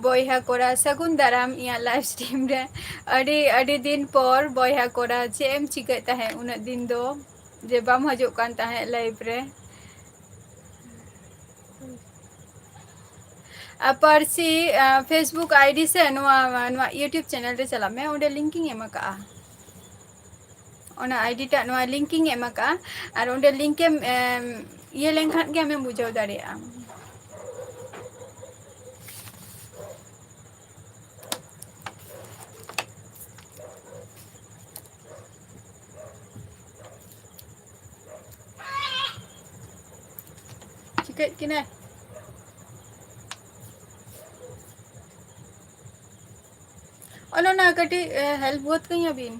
ᱵᱚᱭᱦᱟ ᱠᱚᱲᱟ ᱥᱟᱹᱜᱩᱱ ᱫᱟᱨᱟᱢ ᱤᱧᱟᱹᱜ ᱞᱟᱭᱤᱵ ᱥᱴᱨᱤᱢ ᱨᱮ᱾ ᱟᱹᱰᱤ ᱟᱹᱰᱤ ᱫᱤᱱ ᱯᱚᱨ ᱵᱚᱭᱦᱟ ᱠᱚᱲᱟ ᱪᱮᱫ ᱮᱢ ᱪᱤᱠᱟᱹᱭᱮᱫ ᱛᱟᱦᱮᱸᱫ ᱩᱱᱟᱹᱜ ᱫᱤᱱ ᱫᱚ? ᱡᱮ ᱵᱟᱢ ᱦᱤᱡᱩᱜ ᱠᱟᱱ ᱛᱟᱦᱮᱸᱫ ᱞᱟᱭᱤᱵ ᱨᱮ? ᱯᱟᱹᱨᱥᱤ ᱯᱷᱮᱥᱵᱩᱠ ᱟᱭᱰᱤ ᱥᱮ ᱱᱚᱣᱟ ᱤᱭᱩᱴᱩᱵ ᱪᱮᱱᱮᱞ ᱨᱮ ᱪᱟᱞᱟᱜ ᱢᱮ, ᱚᱸᱰᱮ ᱞᱤᱝᱠᱤᱧ ᱮᱢ ᱟᱠᱟᱜᱼᱟ᱾ ᱚᱱᱟ ᱟᱭᱰᱤ ᱴᱟᱜ ᱱᱚᱣᱟ ᱞᱤᱝᱠᱤᱧ ᱮᱢ ᱟᱠᱟᱜᱼᱟ, ᱟᱨ ᱚᱸᱰᱮ ᱞᱤᱝᱠᱮᱢ ᱤᱭᱟᱹ ᱞᱮᱱᱠᱷᱟᱱ ᱜᱮ ᱟᱢᱮᱢ ᱵᱩᱡᱷᱟᱹᱣ ᱫᱟᱲᱮᱭᱟᱜᱼᱟ᱾ ᱪᱤᱠᱟᱹᱭᱮᱫ ᱠᱤᱱᱟᱹ? ᱚᱱᱮ ᱚᱱᱟ ᱠᱟᱹᱴᱤᱡ ᱦᱮᱞᱯ ᱜᱚᱫ ᱠᱟᱹᱧᱟᱹ ᱵᱤᱱ?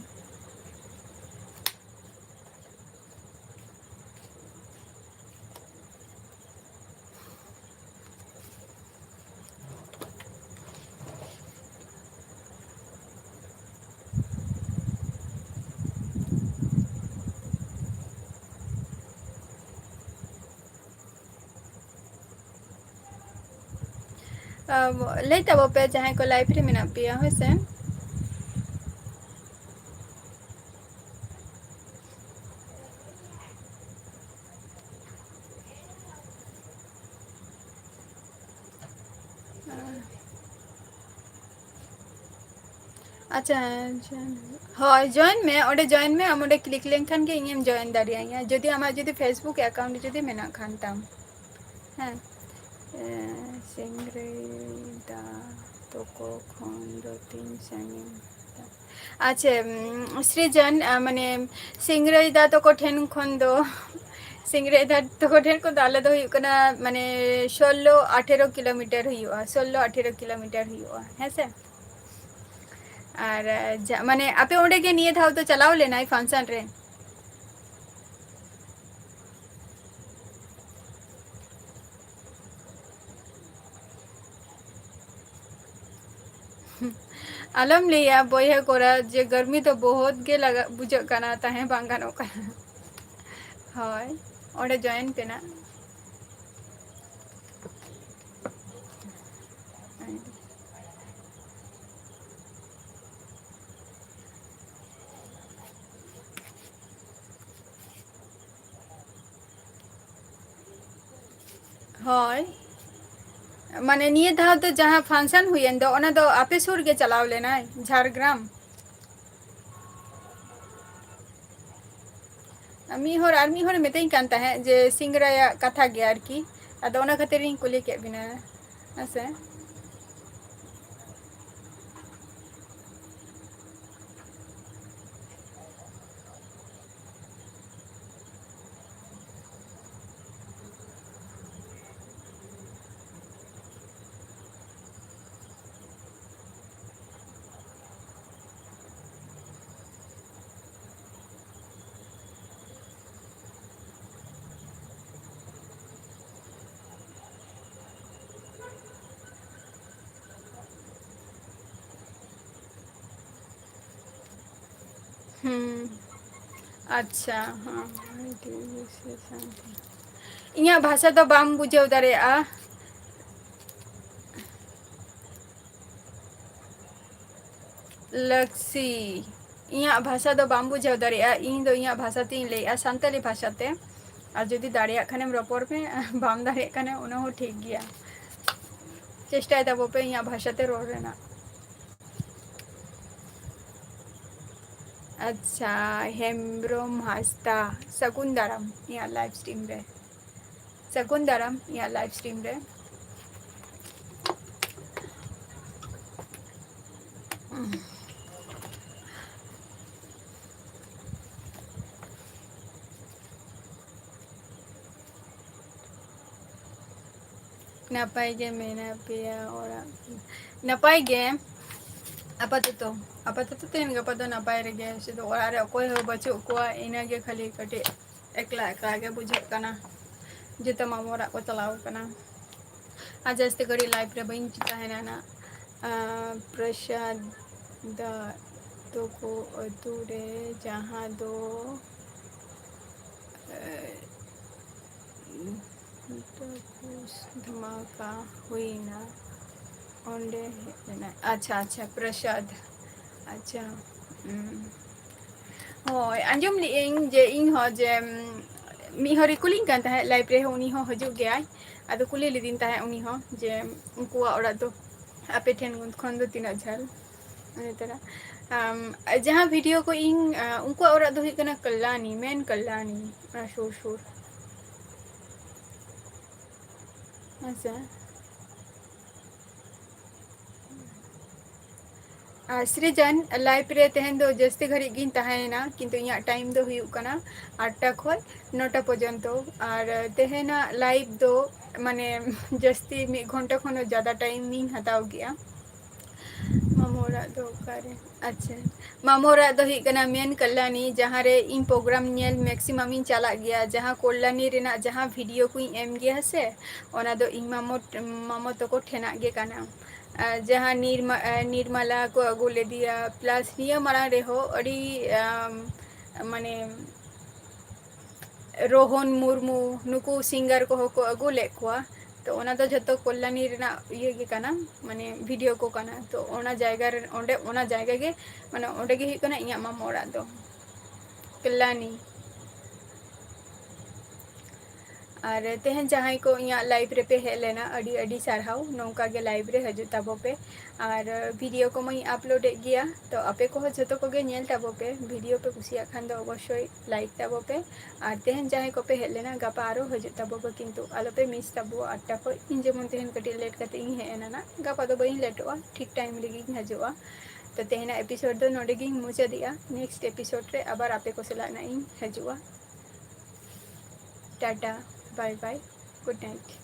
ᱞᱟᱹᱭ ᱛᱟᱵᱚ ᱯᱮ ᱡᱟᱦᱟᱸᱭ ᱠᱚ ᱞᱟᱭᱤᱵ ᱨᱮ ᱢᱮᱱᱟᱜ ᱯᱮᱭᱟ ᱦᱳᱭ ᱥᱮ᱾ ᱟᱪᱪᱷᱟ ᱟᱪᱪᱷᱟ ᱦᱳᱭ ᱡᱚᱭᱮᱱ ᱢᱮ, ᱚᱸᱰᱮ ᱡᱚᱭᱮᱱ ᱢᱮ, ᱟᱢ ᱚᱸᱰᱮ ᱠᱞᱤᱠ ᱞᱮᱱᱠᱷᱟᱱ ᱜᱮ ᱤᱧᱮᱢ ᱡᱚᱭᱮᱱ ᱫᱟᱲᱮᱭᱟᱹᱧᱟᱹ ᱡᱩᱫᱤ ᱟᱢᱟᱜ ᱡᱩᱫᱤ ᱯᱷᱮᱥᱵᱩᱠ ᱮᱠᱟᱣᱩᱱᱴ ᱡᱩᱫᱤ ᱢᱮᱱᱟᱜ ᱠᱷᱟᱱ ᱛᱟᱢ ᱦᱮᱸ᱾ ᱥᱤᱝᱨᱟᱹᱭᱫᱟ ᱛᱚᱠᱚ ᱠᱷᱚᱱ ᱫᱚ ᱛᱤᱱ ᱥᱟᱺᱜᱤᱧ? ᱟᱪᱪᱷᱟ ᱥᱨᱤᱡᱚᱱ ᱢᱟᱱᱮ ᱥᱤᱝᱨᱟᱹᱭ ᱫᱟ ᱛᱟᱠᱚ ᱴᱷᱮᱱ ᱠᱷᱚᱱ ᱫᱚ ᱥᱤᱝᱨᱟᱹᱭ ᱫᱟ ᱛᱟᱠᱚ ᱴᱷᱮᱱ ᱠᱷᱚᱱ ᱫᱚ ᱟᱞᱮ ᱫᱚ ᱦᱩᱭᱩᱜ ᱠᱟᱱᱟ ᱢᱟᱱᱮ 16-18 ᱠᱤᱞᱳᱢᱤᱴᱟᱨ ᱦᱩᱭᱩᱜᱼᱟ, 16-18 ᱠᱤᱞᱳᱢᱤᱴᱟᱨ ᱦᱩᱭᱩᱜᱼᱟ ᱦᱮᱸᱥᱮ᱾ ᱟᱨ ᱢᱟᱱᱮ ᱟᱯᱮ ᱚᱸᱰᱮ ᱜᱮ ᱱᱤᱭᱟᱹ ᱫᱷᱟᱣ ᱫᱚ ᱪᱟᱞᱟᱣ ᱞᱮᱱᱟᱭ ᱯᱷᱟᱱᱥᱚᱱ ᱨᱮ? ᱟᱞᱚᱢ ᱞᱟᱹᱭᱟ ᱵᱚᱭᱦᱟ ᱠᱚᱲᱟ ᱡᱮ ᱜᱟᱨᱢᱤ ᱫᱚ ᱵᱚᱦᱩᱛ ᱜᱮ ᱞᱟᱜᱟᱜ ᱵᱩᱡᱷᱟᱹᱜ ᱠᱟᱱᱟ, ᱛᱟᱦᱮᱸ ᱵᱟᱝ ᱜᱟᱱᱚᱜ ᱠᱟᱱᱟ᱾ ᱦᱳᱭ ᱚᱸᱰᱮ ᱡᱚᱭᱮᱱ ᱯᱮᱱᱟ᱾ ᱦᱳᱭ ᱢᱟᱱᱮ ᱱᱤᱭᱟᱹ ᱫᱷᱟᱣ ᱫᱚ ᱡᱟᱦᱟᱸ ᱯᱷᱟᱱᱥᱚᱱ ᱦᱩᱭᱮᱱ ᱫᱚ ᱚᱱᱟ ᱫᱚ ᱟᱯᱮ ᱥᱩᱨ ᱜᱮ ᱪᱟᱞᱟᱣ ᱞᱮᱱᱟᱭ ᱡᱷᱟᱲᱜᱨᱟᱢ᱾ ᱟᱨ ᱢᱤᱫ ᱦᱚᱲᱮ ᱢᱤᱛᱟᱹᱧ ᱠᱟᱱ ᱛᱟᱦᱮᱸᱫ ᱡᱮ ᱥᱤᱝᱨᱟᱹᱭᱟᱜ ᱠᱟᱛᱷᱟ ᱜᱮ ᱟᱨᱠᱤ, ᱟᱫᱚ ᱚᱱᱟ ᱠᱷᱟᱹᱛᱤᱨ ᱤᱧ ᱠᱩᱞᱤ ᱠᱮᱫ ᱵᱤᱱᱟ ᱦᱮᱸᱥᱮ᱾ अच्छा हाँ इᱧᱟᱹᱜ भाषा ᱫᱚ ᱵᱟᱢ ᱵᱩᱡᱷᱟᱹᱣ ᱫᱟᱲᱮᱭᱟᱜᱼᱟ ᱞᱟᱹᱠᱥᱤ ᱤᱧᱟᱹᱜ ᱵᱷᱟषᱟ ᱫᱚ ᱵᱟᱢ ᱵᱩᱡᱷᱟᱹᱣ ᱫᱟᱲᱮᱭᱟᱜᱼᱟ ᱤᱧ ᱫᱚ ᱤᱧᱟᱹᱜ ᱵᱷᱟषᱟ ᱛᱤᱧ ᱞᱟᱹᱭᱮᱜᱼᱟ ᱥᱟᱱᱛᱟᱲᱤ ᱵᱷᱟषᱟᱛᱮ ᱟᱨ ᱡᱩᱫᱤ ᱫᱟᱲᱮᱭᱟᱜ ᱠᱷᱟᱱᱮᱢ ᱨᱚᱯᱚᱲ ᱯᱮ ᱵᱟᱢ ᱫᱟᱲᱮᱭᱟᱜ ᱠᱷᱟᱱᱮ ᱚᱱᱟ ᱦᱚᱸ ᱴᱷᱤᱠ ᱜᱮᱭᱟ ᱪᱮᱥᱴᱟᱭ ᱛᱟᱵᱚ ᱯᱮ ᱤᱧᱟᱹᱜ ᱵᱷᱟषᱟᱛᱮ ᱨᱚᱲ ᱨᱮᱱᱟᱜ ᱟᱪᱪᱷᱟ ᱦᱮᱢᱵᱨᱚᱢ ᱦᱟᱸᱥᱫᱟ ᱥᱟᱹᱜᱩᱱ ᱫᱟᱨᱟᱢ ᱤᱧᱟᱹᱜ ᱞᱟইᱵᱷ ᱥᱴᱨᱤᱢ ᱨᱮ ᱥᱟᱹᱜᱩᱱ ᱫᱟᱨᱟᱢ ᱤᱧᱟᱹᱜ ᱞᱟইᱵᱷ ᱥᱴᱨᱤᱢ ᱨᱮ ᱱᱟᱯᱟᱭ ᱜᱮ ᱢᱮᱱᱟᱜ ᱯᱮᱭᱟ ᱚᱲᱟᱜ ᱱᱟᱯᱟᱭ ᱜᱮ ᱟᱯᱟᱛᱚᱛᱚ ᱛᱮᱦᱮᱧ ᱜᱟᱯᱟ ᱫᱚ ᱱᱟᱯᱟᱭ ᱨᱮᱜᱮ ᱥᱩᱫᱷᱩ ᱚᱲᱟᱜ ᱨᱮ ᱚᱠᱚᱭ ᱦᱚᱸ ᱵᱟᱹᱪᱩᱜ ᱠᱚᱣᱟ ᱤᱱᱟᱹᱜᱮ ᱠᱷᱟᱹᱞᱤ ᱠᱟᱹᱴᱤᱡ ᱮᱠᱞᱟ ᱮᱠᱞᱟ ᱜᱮ ᱵᱩᱡᱷᱟᱹᱜ ᱠᱟᱱᱟ ᱡᱚᱛᱚ ᱢᱟᱢᱩ ᱚᱲᱟᱜ ᱠᱚ ᱪᱟᱞᱟᱣ ᱠᱟᱱᱟ ᱟᱨ ᱡᱟᱹᱥᱛᱤ ᱜᱷᱟᱹᱲᱤᱡ ᱞᱟइफ ᱨᱮ ᱵᱟᱹᱧ ᱛᱟᱦᱮᱱᱟ ᱱᱟᱜ ᱯᱨᱚᱥᱟᱫ ᱛᱩᱠᱩ ᱟᱛᱳ ᱨᱮ ᱡᱟᱦᱟᱸ ᱫᱚ ᱫᱷᱟᱢᱟᱠᱟ ᱦᱩᱭᱱᱟ ᱚᱸᱰᱮ ᱦᱮᱡ ᱞᱮᱱᱟ ᱟᱪᱪᱷᱟ ᱟᱪᱪᱷᱟ ᱯᱨᱚᱥᱟᱫ ᱟᱪᱪᱷᱟ ᱦᱳᱭ ᱟᱸᱡᱚᱢ ᱞᱮᱜ-ᱟᱹᱧ ᱡᱮ ᱤᱧ ᱦᱚᱸ ᱡᱮ ᱢᱤᱫ ᱦᱚᱲᱮ ᱠᱩᱞᱤᱧ ᱠᱟᱱ ᱛᱟᱦᱮᱸᱫ ᱞᱟइफ ᱨᱮ ᱩᱱᱤ ᱦᱚᱸ ᱦᱤᱡᱩᱜ ᱜᱮᱭᱟᱭ ᱟᱫᱚ ᱠᱩᱞᱤ ᱞᱤᱫᱤᱧ ᱛᱟᱦᱮᱸᱫ ᱩᱱᱤ ᱦᱚᱸ ᱡᱮ ᱩᱱᱠᱩᱣᱟᱜ ᱚᱲᱟᱜ ᱫᱚ ᱟᱯᱮ ᱴᱷᱮᱱ ᱠᱷᱚᱱ ᱫᱚ ᱛᱤᱱᱟᱹᱜ ᱡᱷᱟᱹᱞ ᱡᱟᱦᱟᱸ ᱵᱷᱤᱰᱤᱭᱳ ᱠᱚ ᱤᱧ ᱩᱱᱠᱩᱣᱟᱜ ᱚᱲᱟᱜ ᱫᱚ ᱦᱩᱭᱩᱜ ᱠᱟᱱᱟ ᱠᱟᱞᱞᱟᱱᱤ ᱢᱮᱱ ᱠᱟᱞᱞᱟᱱᱤ ᱚᱱᱟ ᱥᱩᱨ ᱥᱩᱨ ᱦᱮᱸᱥᱮ ᱥᱨᱤᱡᱟᱱ ᱞᱟइफ ᱨᱮ ᱛᱮᱦᱮᱧ ᱫᱚ ᱡᱟᱹᱥᱛᱤ ᱜᱷᱟᱹᱲᱤᱡ ᱜᱤᱧ ᱛᱟᱦᱮᱸᱭᱮᱱᱟ ᱠᱤᱱᱛᱩ ᱤᱧᱟᱹᱜ ᱴᱟᱭᱤᱢ ᱫᱚ ᱦᱩᱭᱩᱜ ᱠᱟᱱᱟ 8টা ᱠᱷᱚᱱ 9টা ᱯᱚᱨᱡᱚᱱᱛᱚ ᱟᱨ ᱛᱮᱦᱮᱧᱟᱜ ᱞᱟᱭᱤᱵᱷ ᱫᱚ ᱢᱟᱱᱮ ᱡᱟᱹᱥᱛᱤ 1 ঘন্টা ᱠᱷᱚᱱ ᱦᱚᱸ ᱡᱟᱫᱟ ᱴᱟᱭᱤᱢ ᱤᱧ ᱦᱟᱛᱟᱣ ᱠᱮᱜᱼᱟ ᱢᱟᱢᱩ ᱚᱲᱟᱜ ᱫᱚ ᱚᱠᱟᱨᱮ ᱟᱪᱪᱷᱟ ᱢᱟᱢᱩ ᱚᱲᱟᱜ ᱫᱚ ᱦᱩᱭᱩᱜ ᱠᱟᱱᱟ ᱢᱮᱱ ᱠᱟᱞᱞᱟᱱᱤ ᱡᱟᱦᱟᱸ ᱨᱮ ᱤᱧ ᱯᱨᱳᱜᱨᱟᱢ ᱧᱮᱞ ᱢᱮᱠᱥᱤᱢᱟᱢ ᱤᱧ ᱪᱟᱞᱟᱜ ᱜᱮᱭᱟ ᱡᱟᱦᱟᱸ ᱠᱚᱞᱞᱟᱱᱤ ᱨᱮᱱᱟᱜ ᱡᱟᱦᱟᱸ ᱵᱷᱤᱰᱤᱭᱳ ᱠᱚᱧ ᱮᱢ ᱜᱮᱭᱟ ᱥᱮ ᱚᱱᱟ ᱫᱚ ᱤᱧ ᱢᱟᱢᱚ ᱛᱟᱠᱚ ᱴᱷᱮᱱᱟᱜ ᱜᱮ ᱠᱟᱱᱟ ᱡᱟᱦᱟᱸ ᱱᱤᱨᱢᱟᱞᱟ ᱠᱚ ᱟᱹᱜᱩ ᱞᱮᱫᱮᱭᱟ ᱯᱞᱟᱥ ᱱᱤᱭᱟᱹ ᱢᱟᱲᱟᱝ ᱨᱮᱦᱚᱸ ᱟᱹᱰᱤ ᱢᱟᱱᱮ ᱨᱳᱦᱚᱱ ᱢᱩᱨᱢᱩ ᱱᱩᱠᱩ ᱥᱤᱝᱜᱟᱨ ᱠᱚᱦᱚᱸ ᱠᱚ ᱟᱹᱜᱩ ᱞᱮᱫ ᱠᱚᱣᱟ ᱛᱚ ᱚᱱᱟ ᱫᱚ ᱡᱷᱚᱛᱚ ᱠᱚᱞᱞᱟᱱᱤ ᱨᱮᱱᱟᱜ ᱤᱭᱟᱹ ᱜᱮ ᱠᱟᱱᱟ ᱢᱟᱱᱮ ᱵᱷᱤᱰᱤᱭᱳ ᱠᱚ ᱠᱟᱱᱟ ᱛᱚ ᱚᱱᱟ ᱡᱟᱭᱜᱟ ᱨᱮ ᱚᱱᱟ ᱡᱟᱭᱜᱟ ᱜᱮ ᱢᱟᱱᱮ ᱚᱸᱰᱮ ᱜᱮ ᱦᱩᱭᱩᱜ ᱠᱟᱱᱟ ᱤᱧᱟᱹᱜ ᱢᱟᱢᱚ ᱚᱲᱟᱜ ᱫᱚ ᱠᱟᱞᱞᱟᱱᱤ ᱟᱨ ᱛᱮᱦᱮᱧ ᱡᱟᱦᱟᱸᱭ ᱠᱚ ᱤᱧᱟᱹᱜ ᱞᱟइफ ᱨᱮᱯᱮ ᱦᱮᱡ ᱞᱮᱱᱟ ᱟᱹᱰᱤ ᱟᱹᱰᱤ ᱥᱟᱨᱦᱟᱣ ᱱᱚᱝᱠᱟ ᱜᱮ ᱞᱟइफ ᱨᱮ ᱦᱤᱡᱩᱜ ᱛᱟᱵᱚ ᱯᱮ ᱟᱨ ᱵᱷᱤᱰᱤᱭᱳ ᱠᱚᱢᱟᱧ ᱟᱯᱞᱳᱰ ᱮᱫ ᱜᱮᱭᱟ ᱛᱚ ᱟᱯᱮ ᱠᱚᱦᱚᱸ ᱡᱷᱚᱛᱚ ᱠᱚᱜᱮ ᱧᱮᱞ ᱛᱟᱵᱚ ᱯᱮ ᱵᱷᱤᱰᱤᱭᱳ ᱯᱮ ᱠᱩᱥᱤᱭᱟᱜ ᱠᱷᱟᱱ ᱫᱚ ᱚᱵᱚᱥᱥᱳᱭ ᱞᱟᱭᱤᱠ ᱛᱟᱵᱚ ᱯᱮ ᱟᱨ ᱛᱮᱦᱮᱧ ᱡᱟᱦᱟᱸᱭ ᱠᱚᱯᱮ ᱦᱮᱡ ᱞᱮᱱᱟ ᱜᱟᱯᱟ ᱟᱨᱚ ᱦᱤᱡᱩᱜ ᱛᱟᱵᱚ ᱯᱮ ᱠᱤᱱᱛᱩ ᱟᱞᱚᱯᱮ ᱢᱤᱥ ᱛᱟᱵᱚ 8টা ᱠᱷᱚᱱ ᱤᱧ ᱡᱮᱢᱚᱱ ᱛᱮᱦᱮᱧ ᱠᱟᱹᱴᱤᱡ ᱞᱮᱴ ᱠᱟᱛᱮ ᱤᱧ ᱦᱮᱡ ᱮᱱᱟ ᱜᱟᱯᱟ ᱫᱚ ᱵᱟᱹᱧ ᱞᱮᱴᱚᱜᱼᱟ ᱴᱷᱤᱠ ᱴᱟᱭᱤᱢ ᱨᱮᱜᱮᱧ ᱦᱤᱡᱩᱜᱼᱟ ᱛᱚ ᱛᱮᱦᱮᱧᱟᱜ ᱮᱯᱤᱥᱳᱰ ᱫᱚ ᱱᱚᱰᱮ ᱜᱤᱧ ᱢᱩᱪᱟᱹᱫᱮᱜᱼᱟ ᱱᱮᱠᱥᱴ ᱮᱯᱤᱥᱳᱰ ᱨᱮ ᱟᱵᱟᱨ ᱟᱯᱮ ᱠᱚ ᱥᱟᱞᱟᱜ ᱤᱧ ᱦᱤᱡᱩᱜᱼᱟ ᱴᱟᱴᱟ ᱵᱟᱭ ᱵᱟᱭ ᱜᱩᱰ ᱱᱟᱭᱤᱴ